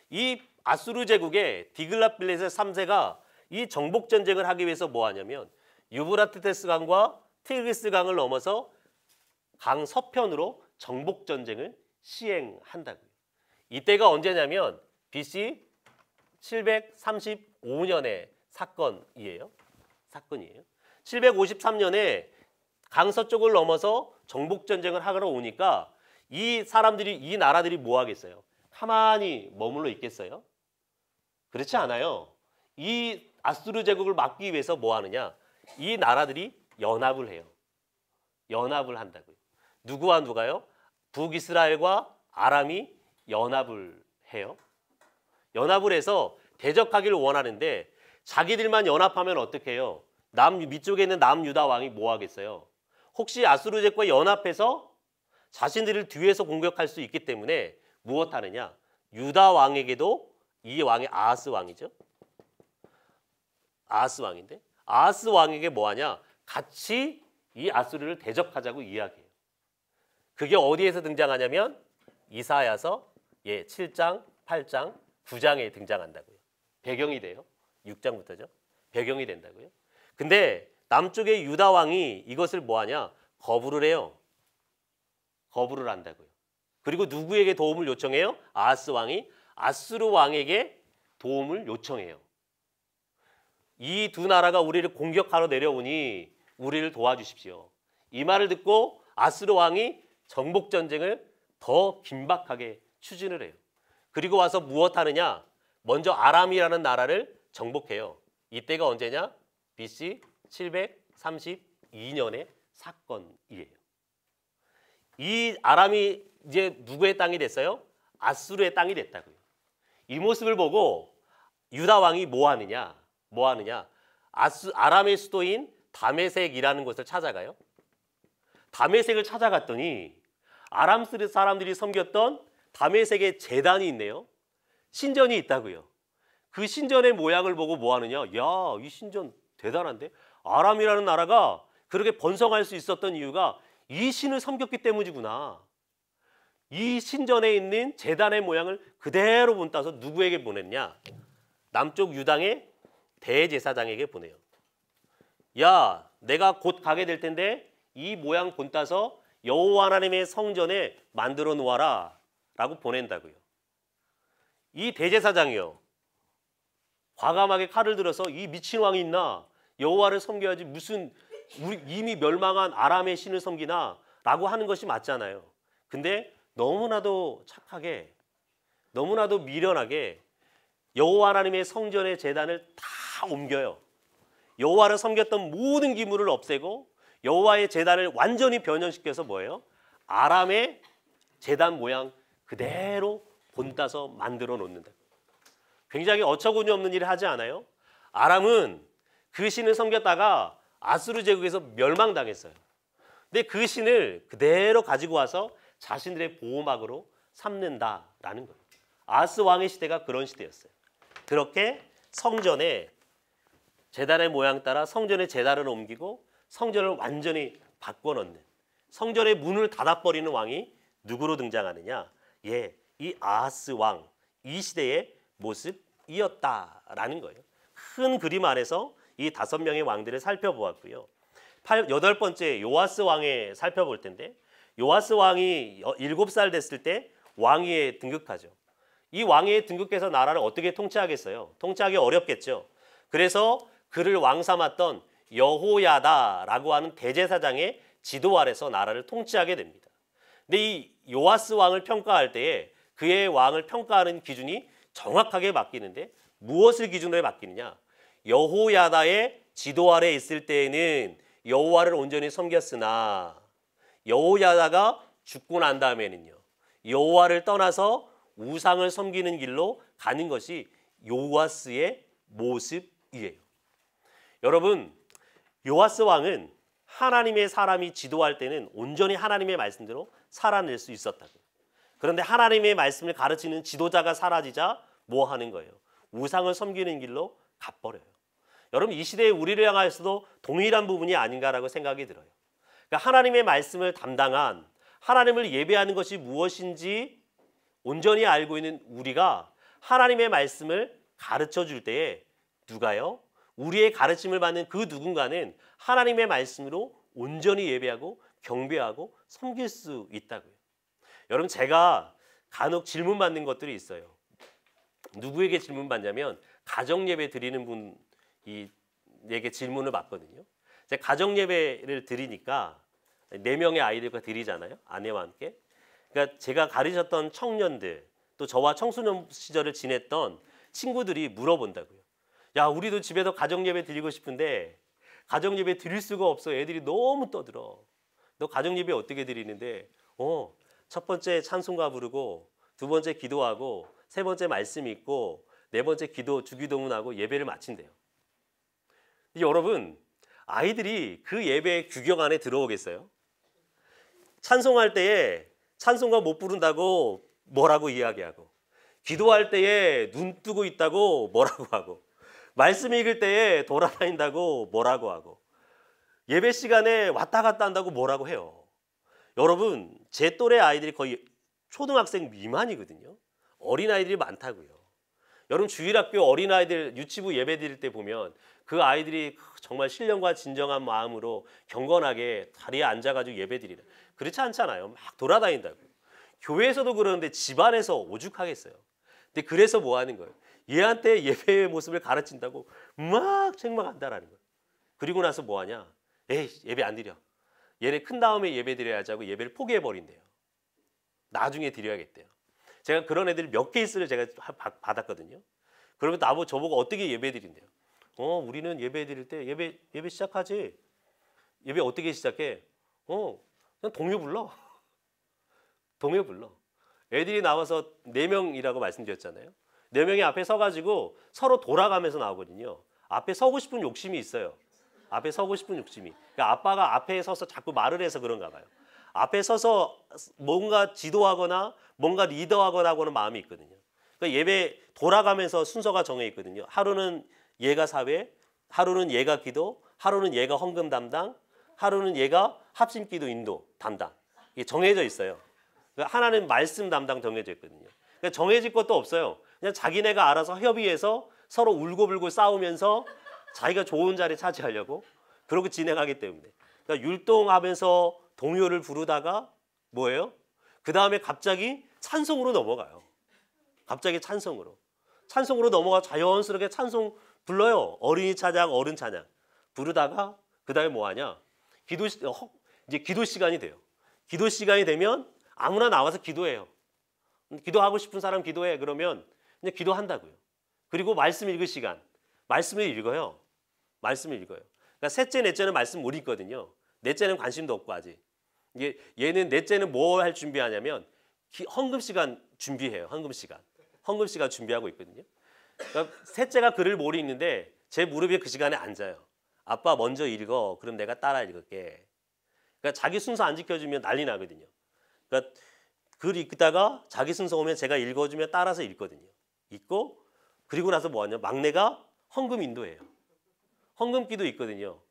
이 아수르 제국의 디글랏빌레셋 3세가 이 정복 전쟁을 하기 위해서 뭐 하냐면 유브라테스 강과 티그리스 강을 넘어서 강 서편으로 정복 전쟁을 시행한다고요. 이때가 언제냐면 BC 735년의 사건이에요. 753년에 강 서쪽을 넘어서 정복 전쟁을 하러 오니까 이 나라들이 뭐 하겠어요? 가만히 머물러 있겠어요? 그렇지 않아요. 이 아수르 제국을 막기 위해서 뭐 하느냐? 이 나라들이 연합을 해요. 연합을 한다고요. 누구와 누가요? 북이스라엘과 아람이 연합을 해요. 연합을 해서 대적하기를 원하는데 자기들만 연합하면 어떻게 해요? 밑쪽에 있는 남유다 왕이 뭐 하겠어요? 혹시 아수르 제국과 연합해서 자신들을 뒤에서 공격할 수 있기 때문에 무엇 하느냐? 유다 왕에게도 이 왕이 아하스 왕이죠. 아하스 왕인데 아하스 왕에게 뭐 하냐? 같이 이 아수르를 대적하자고 이야기해요. 그게 어디에서 등장하냐면 이사야서 7장, 8장, 9장에 등장한다고요. 배경이 돼요. 6장부터죠. 배경이 된다고요. 근데 남쪽의 유다 왕이 이것을 뭐 하냐? 거부를 해요. 거부를 한다고요. 그리고 누구에게 도움을 요청해요? 아하스 왕이 아수르 왕에게 도움을 요청해요. 이 두 나라가 우리를 공격하러 내려오니 우리를 도와주십시오. 이 말을 듣고 아수르 왕이 정복 전쟁을 더 긴박하게 추진을 해요. 그리고 와서 무엇 하느냐? 먼저 아람이라는 나라를 정복해요. 이때가 언제냐? BC 732년의 사건이에요. 이 아람이 이제 누구의 땅이 됐어요? 아수르의 땅이 됐다고요. 이 모습을 보고 유다 왕이 뭐 하느냐? 아람의 수도인 다메섹이라는 곳을 찾아가요. 다메섹을 찾아갔더니 아람 사람들이 섬겼던 다메섹의 제단이 있네요. 신전이 있다고요. 그 신전의 모양을 보고 뭐 하느냐? 야, 이 신전 대단한데? 아람이라는 나라가 그렇게 번성할 수 있었던 이유가 이 신을 섬겼기 때문이구나. 이 신전에 있는 제단의 모양을 그대로 본따서 누구에게 보냈냐? 남쪽 유당의 대제사장에게 보내요. 야, 내가 곧 가게 될 텐데 이 모양 본따서 여호와 하나님의 성전에 만들어 놓아라 라고 보낸다고요. 이 대제사장이요. 과감하게 칼을 들어서 이 미친 왕이 있나? 여호와를 섬겨야지 무슨 우리 이미 멸망한 아람의 신을 섬기나? 라고 하는 것이 맞잖아요. 근데 너무나도 착하게 너무나도 미련하게 여호와 하나님의 성전의 제단을 다 옮겨요. 여호와를 섬겼던 모든 기물을 없애고 여호와의 제단을 완전히 변형시켜서 뭐예요? 아람의 제단 모양 그대로 본따서 만들어 놓는다. 굉장히 어처구니 없는 일을 하지 않아요? 아람은 그 신을 섬겼다가 아수르 제국에서 멸망당했어요. 근데 그 신을 그대로 가지고 와서 자신들의 보호막으로 삼는다라는 거예요. 아하스 왕의 시대가 그런 시대였어요. 그렇게 성전에 제단의 모양 따라 성전에 제단을 옮기고 성전을 완전히 바꿔놓는, 성전의 문을 닫아버리는 왕이 누구로 등장하느냐? 예, 이 아하스 왕, 이 시대의 모습이었다라는 거예요. 큰 그림 안에서 이 5명의 왕들을 살펴보았고요. 8번째 요아스 왕에 살펴볼 텐데, 요아스 왕이 7살 됐을 때 왕위에 등극하죠. 이 왕위에 등극해서 나라를 어떻게 통치하겠어요? 통치하기 어렵겠죠. 그래서 그를 왕 삼았던 여호야다라고 하는 대제사장의 지도 아래서 나라를 통치하게 됩니다. 근데 이 요아스 왕을 평가할 때에 그의 왕을 평가하는 기준이 정확하게 바뀌는데, 무엇을 기준으로 바뀌느냐? 여호야다의 지도 아래 있을 때에는 여호와를 온전히 섬겼으나 여호야다가 죽고 난 다음에는요, 여호와를 떠나서 우상을 섬기는 길로 가는 것이 요아스의 모습이에요. 여러분, 요아스 왕은 하나님의 사람이 지도할 때는 온전히 하나님의 말씀대로 살아낼 수 있었다고요. 그런데 하나님의 말씀을 가르치는 지도자가 사라지자 뭐 하는 거예요? 우상을 섬기는 길로 가버려요. 여러분, 이 시대에 우리를 향하여서도 동일한 부분이 아닌가라고 생각이 들어요. 그러니까 하나님의 말씀을 담당한, 하나님을 예배하는 것이 무엇인지 온전히 알고 있는 우리가 하나님의 말씀을 가르쳐 줄 때에 누가요? 우리의 가르침을 받는 그 누군가는 하나님의 말씀으로 온전히 예배하고 경배하고 섬길 수 있다고요. 여러분, 제가 간혹 질문 받는 것들이 있어요. 누구에게 질문 받냐면 가정 예배 드리는 분에게 질문을 받거든요. 제가 가정 예배를 드리니까 4명의 아이들과 드리잖아요. 아내와 함께. 그러니까 제가 가르쳤던 청년들, 또 저와 청소년 시절을 지냈던 친구들이 물어본다고요. 야, 우리도 집에서 가정 예배 드리고 싶은데 가정 예배 드릴 수가 없어. 애들이 너무 떠들어. 너 가정 예배 어떻게 드리는데? 첫 번째 찬송가 부르고, 2번째 기도하고, 3번째 말씀 읽고, 4번째 기도 주기도문하고 예배를 마친대요. 여러분, 아이들이 그 예배의 규격 안에 들어오겠어요? 찬송할 때에 찬송가 못 부른다고 뭐라고 이야기하고, 기도할 때에 눈 뜨고 있다고 뭐라고 하고, 말씀 읽을 때에 돌아다닌다고 뭐라고 하고, 예배 시간에 왔다 갔다 한다고 뭐라고 해요. 여러분, 제 또래 아이들이 거의 초등학생 미만이거든요. 어린아이들이 많다고요. 여러분, 주일학교 어린아이들 유치부 예배 드릴 때 보면 그 아이들이 정말 신령과 진정한 마음으로 경건하게 자리에 앉아가지고 예배 드리는, 그렇지 않잖아요. 막 돌아다닌다고요. 교회에서도 그러는데 집안에서 오죽하겠어요. 근데 그래서 뭐 하는 거예요? 얘한테 예배의 모습을 가르친다고 막 책망한다라는 거예요. 그리고 나서 뭐 하냐? 에이, 예배 안 드려. 얘네 큰 다음에 예배 드려야지 하고 예배를 포기해버린대요. 나중에 드려야겠대요. 제가 그런 애들 몇 케이스를 제가 받았거든요. 그러면 저보고 어떻게 예배 드린대요. 우리는 예배 드릴 때 예배 시작하지. 예배 어떻게 시작해? 그냥 동요 불러. 동요 불러. 애들이 나와서 4명이라고 말씀드렸잖아요. 4명이 앞에 서가지고 서로 돌아가면서 나오거든요. 앞에 서고 싶은 욕심이 있어요. 앞에 서고 싶은 욕심이. 그러니까 아빠가 앞에 서서 자꾸 말을 해서 그런가 봐요. 앞에 서서 뭔가 지도하거나 뭔가 리더하거나 하고는 마음이 있거든요. 그러니까 예배 돌아가면서 순서가 정해 있거든요. 하루는 얘가 사회, 하루는 얘가 기도, 하루는 얘가 헌금 담당, 하루는 얘가 합심기도 인도 담당. 이게 정해져 있어요. 그러니까 하나는 말씀 담당 정해져 있거든요. 그러니까 정해질 것도 없어요. 그냥 자기네가 알아서 협의해서 서로 울고불고 싸우면서 자기가 좋은 자리 차지하려고 그러고 진행하기 때문에. 그러니까 율동하면서 동요를 부르다가 뭐예요? 그 다음에 갑자기 찬송으로 넘어가요. 갑자기 찬송으로 넘어가 자연스럽게 찬송 불러요. 어린이 찬양, 어른 찬양 부르다가 그 다음에 뭐 하냐? 이제 기도 시간이 돼요. 기도 시간이 되면 아무나 나와서 기도해요. 기도하고 싶은 사람 기도해. 그러면 그냥 기도한다고요. 그리고 말씀 읽을 시간, 말씀을 읽어요. 말씀을 읽어요. 그러니까 셋째, 넷째는 말씀 못 읽거든요. 넷째는 관심도 없고 아직. 이게 얘는 넷째는 뭘 할 준비하냐면 헌금 시간 준비해요. 헌금 시간. 헌금 시간 준비하고 있거든요. 그러니까 셋째가 글을 못 읽는데 제 무릎에 그 시간에 앉아요. 아빠 먼저 읽어. 그럼 내가 따라 읽을게. 그러니까 자기 순서 안 지켜주면 난리 나거든요. 그러니까 글 읽다가 자기 순서 오면 제가 읽어주면 따라서 읽거든요. 읽고 그리고 나서 뭐 하냐? 막내가 헌금 인도해요. 헌금기도 있거든요.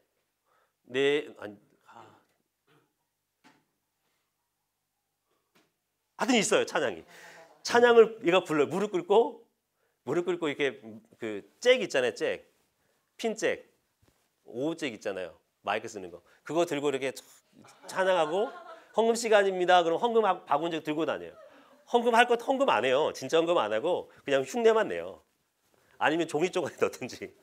하여튼 있어요. 찬양을 얘가 불러요. 무릎 꿇고 이렇게 그 잭 있잖아요. 잭. 핀잭. 오잭 있잖아요. 마이크 쓰는 거. 그거 들고 이렇게 찬양하고 헌금 시간입니다. 그럼 헌금 바구니 들고 다녀요. 헌금 할 것 헌금 안 해요. 진짜 헌금 안 하고 그냥 흉내만 내요. 아니면 종이 쪼가리 넣든지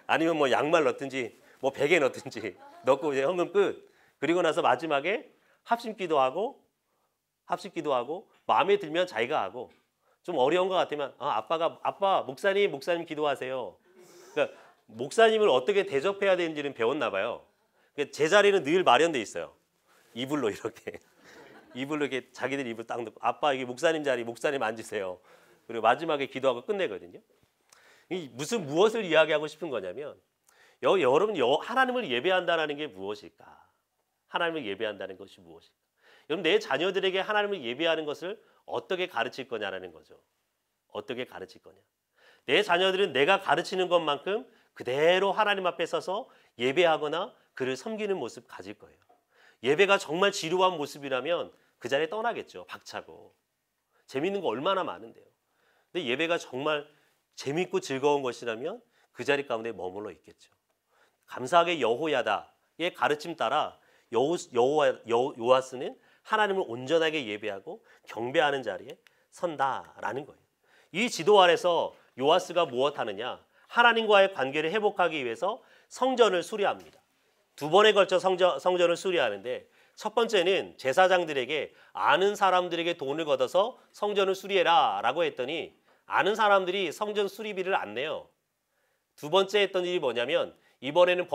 아니면 뭐 양말 넣든지 뭐 베개 넣든지 넣고 이제 헌금 끝. 그리고 나서 마지막에 합심기도 하고 마음에 들면 자기가 하고 좀 어려운 것 같으면 아빠 목사님 기도하세요. 그러니까 목사님을 어떻게 대접해야 되는지는 배웠나 봐요. 제 자리는 늘 마련돼 있어요. 이불로 이렇게 자기들 이불 딱 넣고 아빠 이게 목사님 자리 목사님 앉으세요. 그리고 마지막에 기도하고 끝내거든요. 무엇을 이야기하고 싶은 거냐면 여러분 하나님을 예배한다는 게 무엇일까? 하나님을 예배한다는 것이 무엇일까? 여러분 내 자녀들에게 하나님을 예배하는 것을 어떻게 가르칠 거냐라는 거죠. 어떻게 가르칠 거냐. 내 자녀들은 내가 가르치는 것만큼 그대로 하나님 앞에 서서 예배하거나 그를 섬기는 모습 가질 거예요. 예배가 정말 지루한 모습이라면 그 자리에 떠나겠죠. 박차고. 재밌는 거 얼마나 많은데요. 근데 예배가 정말 재밌고 즐거운 것이라면 그 자리 가운데 머물러 있겠죠. 감사하게 여호야다의 가르침 따라 요아스는 하나님을 온전하게 예배하고 경배하는 자리에 선다라는 거예요. 이 지도 아래서 요아스가 무엇하느냐? 하나님과의 관계를 회복하기 위해서 성전을 수리합니다. 두 번에 걸쳐 성전을 수리하는데 첫 번째는 제사장들에게 아는 사람들에게 돈을 걷어서 성전을 수리해라 라고 했더니 아는 사람들이 성전 수리비를 안 내요. 두 번째 했던 일이 뭐냐면 이번에는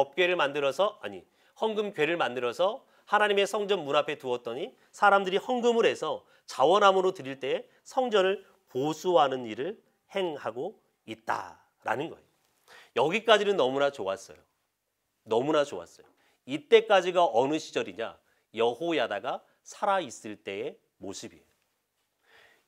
헌금궤를 만들어서 하나님의 성전 문 앞에 두었더니 사람들이 헌금을 해서 자원함으로 드릴 때 성전을 보수하는 일을 행하고 있다라는 거예요. 여기까지는 너무나 좋았어요. 너무나 좋았어요. 이때까지가 어느 시절이냐? 여호야다가 살아있을 때의 모습이에요.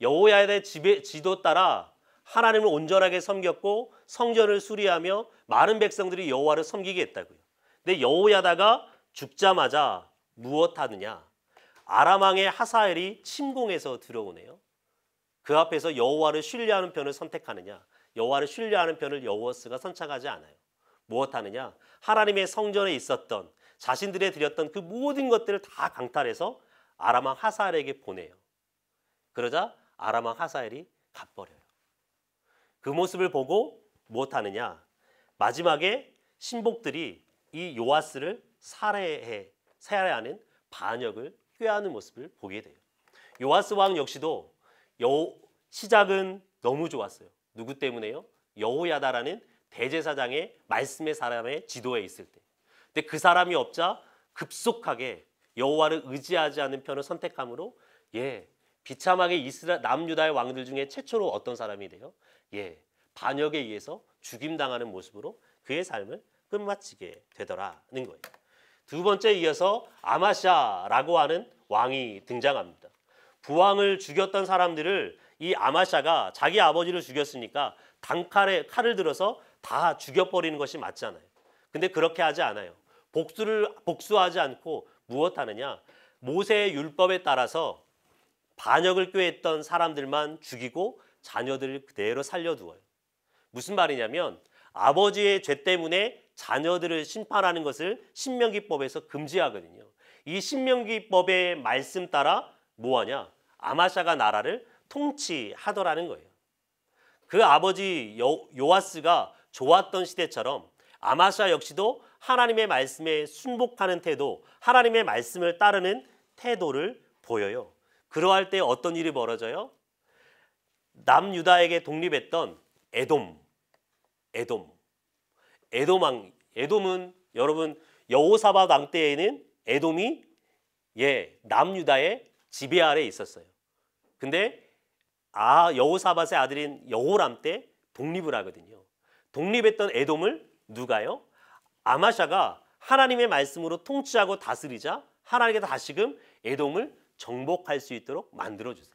여호야다의 지도 따라 하나님을 온전하게 섬겼고 성전을 수리하며 많은 백성들이 여호와를 섬기게 했다고요. 근데 여호야다가 죽자마자 무엇하느냐? 아람 왕의 하사엘이 침공해서 들어오네요. 그 앞에서 여호와를 신뢰하는 편을 선택하느냐? 여호와를 신뢰하는 편을 여호와스가 선택하지 않아요. 무엇하느냐? 하나님의 성전에 있었던 자신들이 드렸던 그 모든 것들을 다 강탈해서 아람 왕 하사엘에게 보내요. 그러자 아람 왕 하사엘이 갚버려요. 그 모습을 보고 무엇하느냐? 마지막에 신복들이 이 요아스를 살해하는 반역을 꾀하는 모습을 보게 돼요. 요아스 왕 역시도 시작은 너무 좋았어요. 누구 때문에요? 여호야다라는 대제사장의 말씀의 사람의 지도에 있을 때. 근데 그 사람이 없자 급속하게 여호와를 의지하지 않는 편을 선택함으로 비참하게 남유다의 왕들 중에 최초로 어떤 사람이 돼요? 반역에 의해서 죽임당하는 모습으로 그의 삶을 끝마치게 되더라는 거예요. 두 번째 이어서 아마샤라고 하는 왕이 등장합니다. 부왕을 죽였던 사람들을 이 아마샤가 자기 아버지를 죽였으니까 칼을 들어서 다 죽여버리는 것이 맞잖아요. 근데 그렇게 하지 않아요. 복수하지 않고 무엇하느냐? 모세의 율법에 따라서 반역을 꾀했던 사람들만 죽이고 자녀들을 그대로 살려두어요. 무슨 말이냐면 아버지의 죄 때문에 자녀들을 심판하는 것을 신명기법에서 금지하거든요. 이 신명기법의 말씀 따라 뭐하냐? 아마샤가 나라를 통치하더라는 거예요. 그 아버지 요아스가 좋았던 시대처럼 아마샤 역시도 하나님의 말씀에 순복하는 태도, 하나님의 말씀을 따르는 태도를 보여요. 그러할 때 어떤 일이 벌어져요? 남유다에게 독립했던 에돔 왕 에돔은 여러분 여호사밧 왕 때에는 에돔이 남유다의 지배 아래에 있었어요. 근데 여호사밧의 아들인 여호람 때 독립을 하거든요. 독립했던 에돔을 누가요? 아마샤가 하나님의 말씀으로 통치하고 다스리자 하나님께서 다시금 에돔을 정복할 수 있도록 만들어주세요.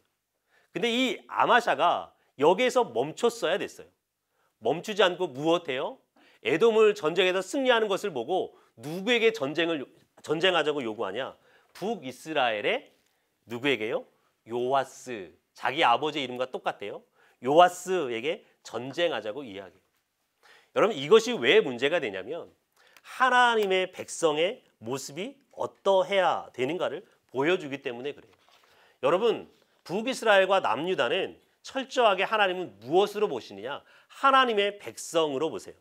근데 이 아마샤가 여기에서 멈췄어야 됐어요. 멈추지 않고 무엇해요? 에돔을 전쟁에서 승리하는 것을 보고 누구에게 전쟁하자고 요구하냐? 북이스라엘의 누구에게요? 요아스, 자기 아버지의 이름과 똑같대요. 요아스에게 전쟁하자고 이야기해요. 여러분 이것이 왜 문제가 되냐면 하나님의 백성의 모습이 어떠해야 되는가를 보여주기 때문에 그래요. 여러분 북이스라엘과 남유다는 철저하게 하나님은 무엇으로 보시느냐? 하나님의 백성으로 보세요.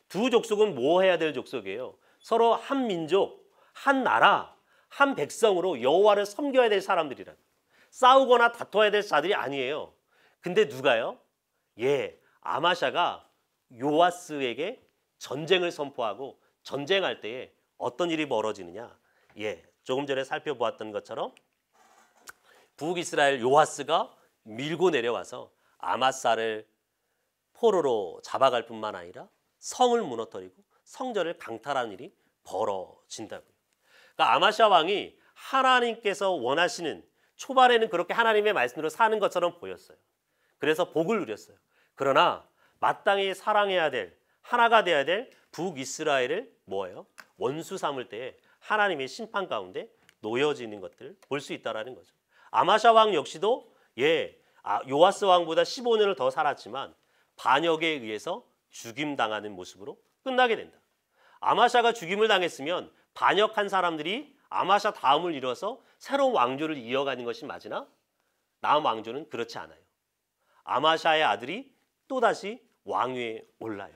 두 족속은 뭐 해야 될 족속이에요? 서로 한 민족, 한 나라, 한 백성으로 여호와를 섬겨야 될 사람들이라. 싸우거나 다퉈야 될 자들이 아니에요. 근데 누가요? 아마샤가 요아스에게 전쟁을 선포하고 전쟁할 때에 어떤 일이 벌어지느냐? 조금 전에 살펴보았던 것처럼 북이스라엘 요아스가 밀고 내려와서 아마사를 포로로 잡아갈 뿐만 아니라 성을 무너뜨리고 성전을 강탈하는 일이 벌어진다고요. 그러니까 아마샤 왕이 하나님께서 원하시는 초반에는 그렇게 하나님의 말씀으로 사는 것처럼 보였어요. 그래서 복을 누렸어요. 그러나 마땅히 사랑해야 될 하나가 돼야 될 북이스라엘을 뭐예요? 원수 삼을 때에 하나님의 심판 가운데 놓여지는 것들을 볼 수 있다는 거죠. 아마샤 왕 역시도 요아스 왕보다 15년을 더 살았지만 반역에 의해서 죽임당하는 모습으로 끝나게 된다. 아마샤가 죽임을 당했으면 반역한 사람들이 아마샤 다음을 이뤄서 새로운 왕조를 이어가는 것이 맞으나 다음 왕조는 그렇지 않아요. 아마샤의 아들이 또다시 왕위에 올라요.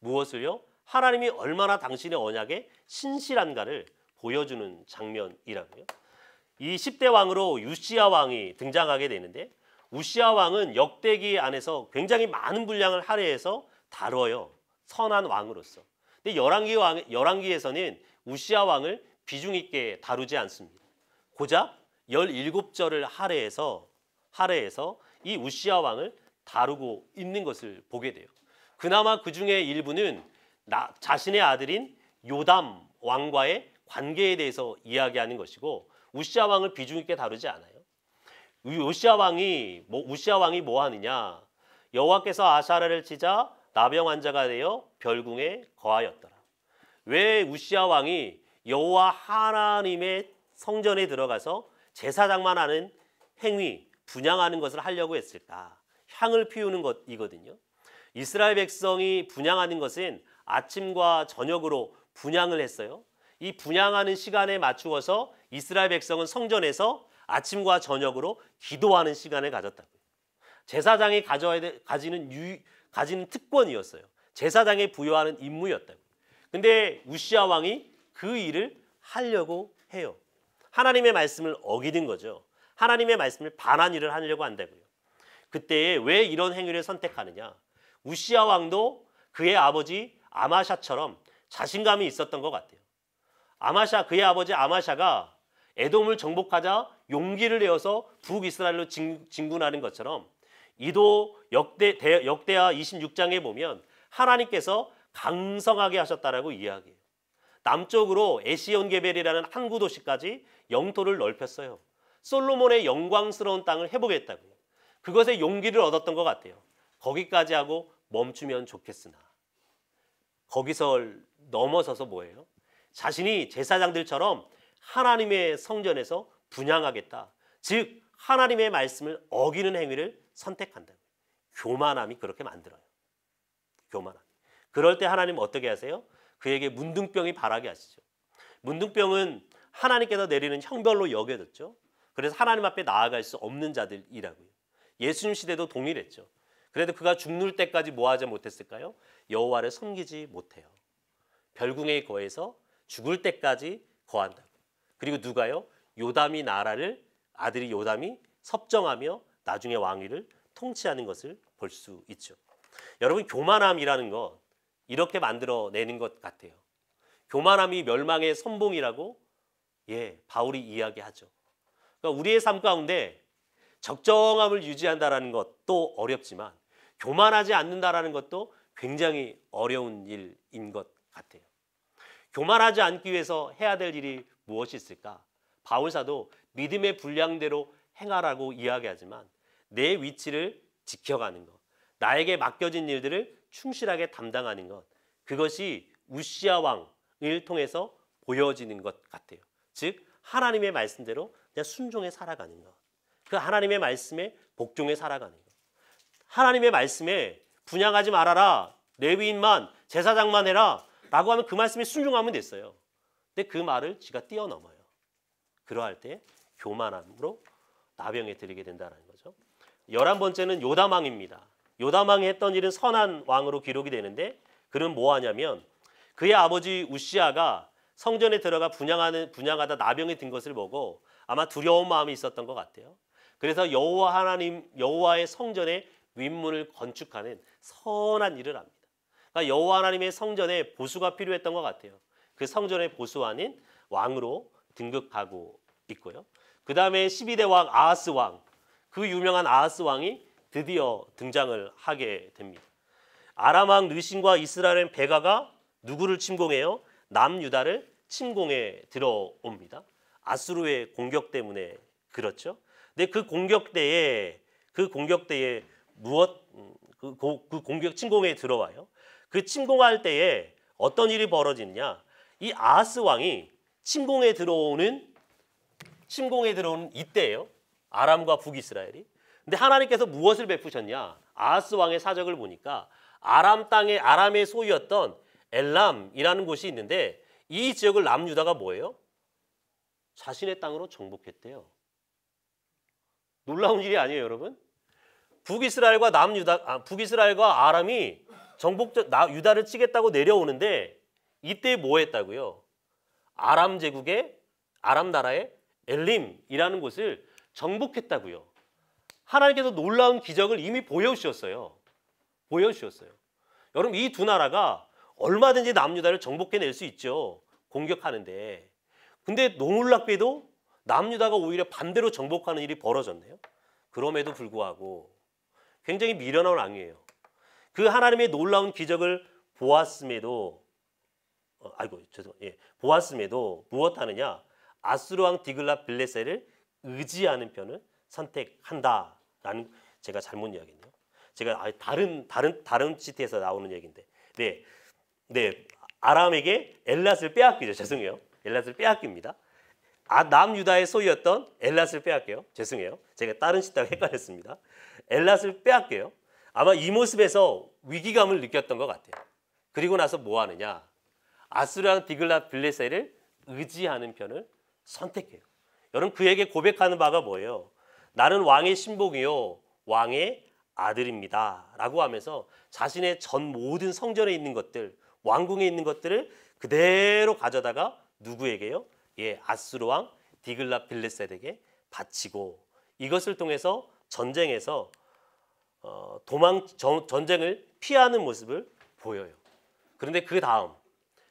무엇을요? 하나님이 얼마나 당신의 언약에 신실한가를 보여주는 장면이라고요. 이 10대 왕으로 우시야 왕이 등장하게 되는데 우시야 왕은 역대기 안에서 굉장히 많은 분량을 할애해서 다뤄요. 선한 왕으로서. 근데 열왕기에서는 우시야 왕을 비중 있게 다루지 않습니다. 고작 17절을 할애해서 이 우시야 왕을 다루고 있는 것을 보게 돼요. 그나마 그 중에 일부는 자신의 아들인 요담 왕과의 관계에 대해서 이야기하는 것이고 우시야 왕을 비중 있게 다루지 않아요. 우시야 왕이 뭐 하느냐? 여호와께서 아사랴를 치자 나병 환자가 되어 별궁에 거하였더라. 왜 우시야 왕이 여호와 하나님의 성전에 들어가서 제사장만 하는 행위, 분향하는 것을 하려고 했을까? 향을 피우는 것이거든요. 이스라엘 백성이 분향하는 것은 아침과 저녁으로 분향을 했어요. 이 분향하는 시간에 맞추어서 이스라엘 백성은 성전에서 아침과 저녁으로 기도하는 시간을 가졌다고요. 제사장이 가지는 특권이었어요. 제사장에 부여하는 임무였다고요. 근데 우시야 왕이 그 일을 하려고 해요. 하나님의 말씀을 어기는 거죠. 하나님의 말씀을 반한 일을 하려고 한다고요. 그때 왜 이런 행위를 선택하느냐? 우시야 왕도 그의 아버지 아마샤처럼 자신감이 있었던 것 같아요. 그의 아버지 아마샤가 에돔을 정복하자 용기를 내어서 북이스라엘로 진군하는 것처럼 이도 역대하 26장에 보면 하나님께서 강성하게 하셨다라고 이야기해요. 남쪽으로 에시온게벨이라는 항구 도시까지 영토를 넓혔어요. 솔로몬의 영광스러운 땅을 회복했다고요. 그것에 용기를 얻었던 것 같아요. 거기까지 하고 멈추면 좋겠으나 거기서 넘어서서 뭐예요? 자신이 제사장들처럼 하나님의 성전에서 분향하겠다. 즉 하나님의 말씀을 어기는 행위를 선택한다. 교만함이 그렇게 만들어요. 교만함. 그럴 때 하나님 어떻게 하세요? 그에게 문둥병이 발하게 하시죠. 문둥병은 하나님께서 내리는 형벌로 여겨졌죠. 그래서 하나님 앞에 나아갈 수 없는 자들이라고요. 예수님 시대도 동일했죠. 그래도 그가 죽는 때까지 뭐 하지 못했을까요? 여호와를 섬기지 못해요. 별궁에 거해서 죽을 때까지 거한다고. 그리고 누가요? 아들이 요담이 섭정하며 나중에 왕위를 통치하는 것을 볼 수 있죠. 여러분 교만함이라는 것, 이렇게 만들어내는 것 같아요. 교만함이 멸망의 선봉이라고 바울이 이야기하죠. 그러니까 우리의 삶 가운데 적정함을 유지한다는 것도 어렵지만 교만하지 않는다라는 것도 굉장히 어려운 일인 것 같아요. 교만하지 않기 위해서 해야 될 일이 무엇이 있을까? 바울사도 믿음의 분량대로 행하라고 이야기하지만 내 위치를 지켜가는 것, 나에게 맡겨진 일들을 충실하게 담당하는 것, 그것이 우시아 왕을 통해서 보여지는 것 같아요. 즉 하나님의 말씀대로 그냥 순종해 살아가는 것, 그 하나님의 말씀에 복종해 살아가는 것. 하나님의 말씀에 분양하지 말아라, 레위인만 제사장만 해라 라고 하면 그 말씀에 순종하면 됐어요. 근데 그 말을 지가 뛰어넘어요. 그러할 때 교만함으로 나병에 들이게 된다는 거죠. 11번째는 요담왕입니다. 요담왕이 했던 일은 선한 왕으로 기록이 되는데 그는 뭐 하냐면 그의 아버지 우시아가 성전에 들어가 분양하다 나병이 든 것을 보고 아마 두려운 마음이 있었던 것 같아요. 그래서 여호와의 성전의 윗문을 건축하는 선한 일을 합니다. 그러니까 여호와 하나님의 성전에 보수가 필요했던 것 같아요. 그 성전의 보수관인 왕으로 등극하고 있고요. 그 다음에 12대 왕 아하스 왕, 그 유명한 아하스 왕이 드디어 등장을 하게 됩니다. 아람 왕 르신과 이스라엘 베가가 누구를 침공해요? 남유다를 침공해 들어옵니다. 아수르의 공격 때문에 그렇죠. 근데 그 공격 때에 침공에 들어와요. 그 침공할 때에 어떤 일이 벌어지느냐? 이 아하스 왕이 침공에 들어오는 이때예요. 아람과 북이스라엘이. 근데 하나님께서 무엇을 베푸셨냐? 아하스 왕의 사적을 보니까 아람의 소유였던 엘람이라는 곳이 있는데 이 지역을 남유다가 뭐예요? 자신의 땅으로 정복했대요. 놀라운 일이 아니에요, 여러분? 북이스라엘과 아람이 유다를 치겠다고 내려오는데 이때 뭐 했다고요? 아람 나라의 엘림이라는 곳을 정복했다고요. 하나님께서 놀라운 기적을 이미 보여주셨어요. 여러분 이 두 나라가 얼마든지 남유다를 정복해낼 수 있죠. 공격하는데. 근데 놀랍게도 남유다가 오히려 반대로 정복하는 일이 벌어졌네요. 그럼에도 불구하고 굉장히 미련한 왕이에요. 그 하나님의 놀라운 기적을 보았음에도 무엇하느냐? 아수르 왕 디글랏 빌레셀을 의지하는 편을 선택한다라는, 제가 잘못 이야기했네요. 제가 다른 시트에서 나오는 얘기인데, 아람에게 엘랏을 빼앗기죠. 죄송해요. 엘랏을 빼앗깁니다. 남유다의 소유였던 엘랏을 빼앗겨요. 죄송해요. 제가 다른 시트하고 헷갈렸습니다. 엘랏을 빼앗겨요. 아마 이 모습에서 위기감을 느꼈던 것 같아요. 그리고 나서 뭐 하느냐? 아수르 왕 디글랏 빌레셀을 의지하는 편을 선택해요. 여러분 그에게 고백하는 바가 뭐예요? 나는 왕의 신복이요 왕의 아들입니다 라고 하면서 자신의 전 모든 성전에 있는 것들, 왕궁에 있는 것들을 그대로 가져다가 누구에게요? 아수르 왕 디글랏 빌레셀에게 바치고, 이것을 통해서 전쟁에서 전쟁을 피하는 모습을 보여요. 그런데 그 다음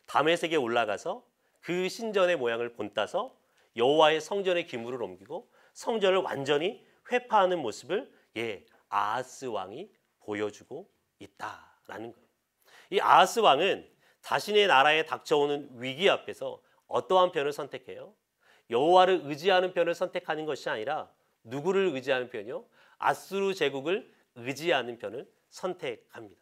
다메섹에 올라가서 그 신전의 모양을 본따서 여호와의 성전의 기물을 옮기고 성전을 완전히 회파하는 모습을 아하스 왕이 보여주고 있다라는 거예요. 이 아하스 왕은 자신의 나라에 닥쳐오는 위기 앞에서 어떠한 편을 선택해요? 여호와를 의지하는 편을 선택하는 것이 아니라 누구를 의지하는 편이요? 아수르 제국을 의지하는 편을 선택합니다.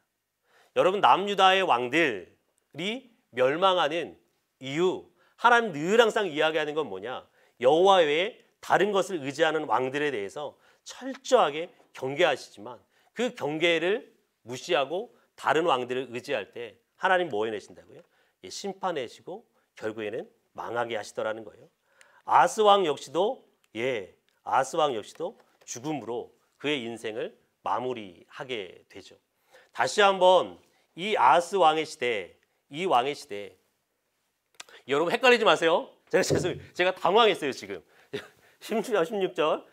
여러분 남유다의 왕들이 멸망하는 이유, 하나님 늘 항상 이야기하는 건 뭐냐? 여호와 외에 다른 것을 의지하는 왕들에 대해서 철저하게 경계하시지만 그 경계를 무시하고 다른 왕들을 의지할 때 하나님 뭐 해내신다고요? 심판해시고 결국에는 망하게 하시더라는 거예요. 아하스 왕 역시도 죽음으로 그의 인생을 마무리하게 되죠. 다시 한번 이 아하스 왕의 시대, 여러분 헷갈리지 마세요. 제가 당황했어요 지금. 16절.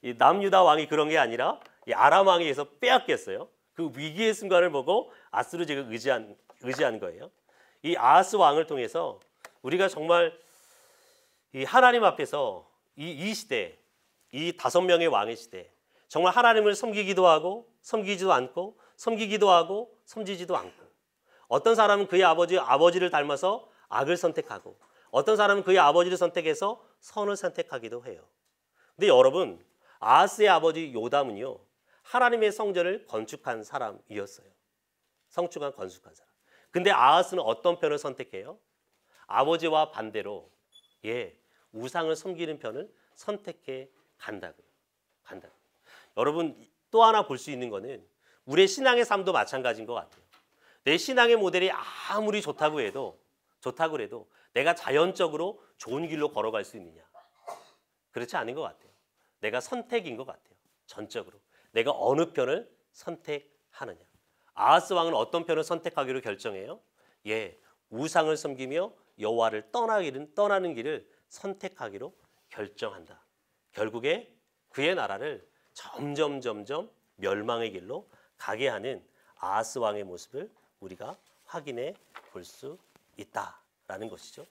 이 남유다 왕이 그런 게 아니라 이 아람 왕에게서 빼앗겼어요. 그 위기의 순간을 보고 아수르 제국을 의지한 의지한 거예요. 이 아하스 왕을 통해서 우리가 정말 이 하나님 앞에서 이 시대, 이 5명의 왕의 시대, 정말 하나님을 섬기기도 하고 섬기지도 않고 섬기기도 하고 섬기지도 않고, 어떤 사람은 그의 아버지를 닮아서 악을 선택하고, 어떤 사람은 그의 아버지를 선택해서 선을 선택하기도 해요. 근데 여러분, 아하스의 아버지 요담은요, 하나님의 성전을 건축한 사람이었어요. 건축한 사람. 근데 아하스는 어떤 편을 선택해요? 아버지와 반대로 우상을 섬기는 편을 선택해 간다고요. 여러분, 또 하나 볼 수 있는 거는 우리의 신앙의 삶도 마찬가지인 것 같아요. 내 신앙의 모델이 아무리 좋다고 해도 내가 자연적으로 좋은 길로 걸어갈 수 있느냐? 그렇지 않은 것 같아요. 내가 선택인 것 같아요. 전적으로. 내가 어느 편을 선택하느냐. 아하스 왕은 어떤 편을 선택하기로 결정해요? 우상을 섬기며 여호와를 떠나는 길을 선택하기로 결정한다. 결국에 그의 나라를 점점 멸망의 길로 가게 하는 아하스 왕의 모습을 우리가 확인해 볼 수 있다라는 것이죠.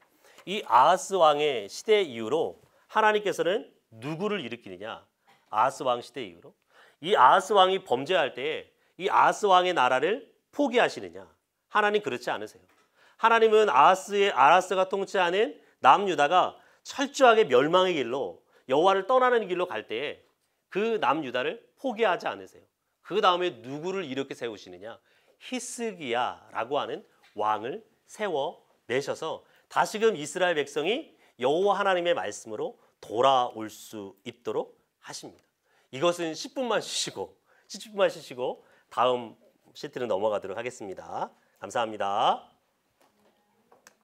이 아하스 왕의 시대 이후로 하나님께서는 누구를 일으키느냐? 아하스 왕 시대 이후로 이 아하스 왕이 범죄할 때에 이 아하스 왕의 나라를 포기하시느냐? 하나님 그렇지 않으세요. 하나님은 아하스가 통치하는 남유다가 철저하게 멸망의 길로 여호와를 떠나는 길로 갈 때에 그 남유다를 포기하지 않으세요. 그 다음에 누구를 이렇게 세우시느냐? 히스기야라고 하는 왕을 세워내셔서 다시금 이스라엘 백성이 여호와 하나님의 말씀으로 돌아올 수 있도록 하십니다. 이것은 10분만 쉬시고 다음 시트로 넘어가도록 하겠습니다. 감사합니다.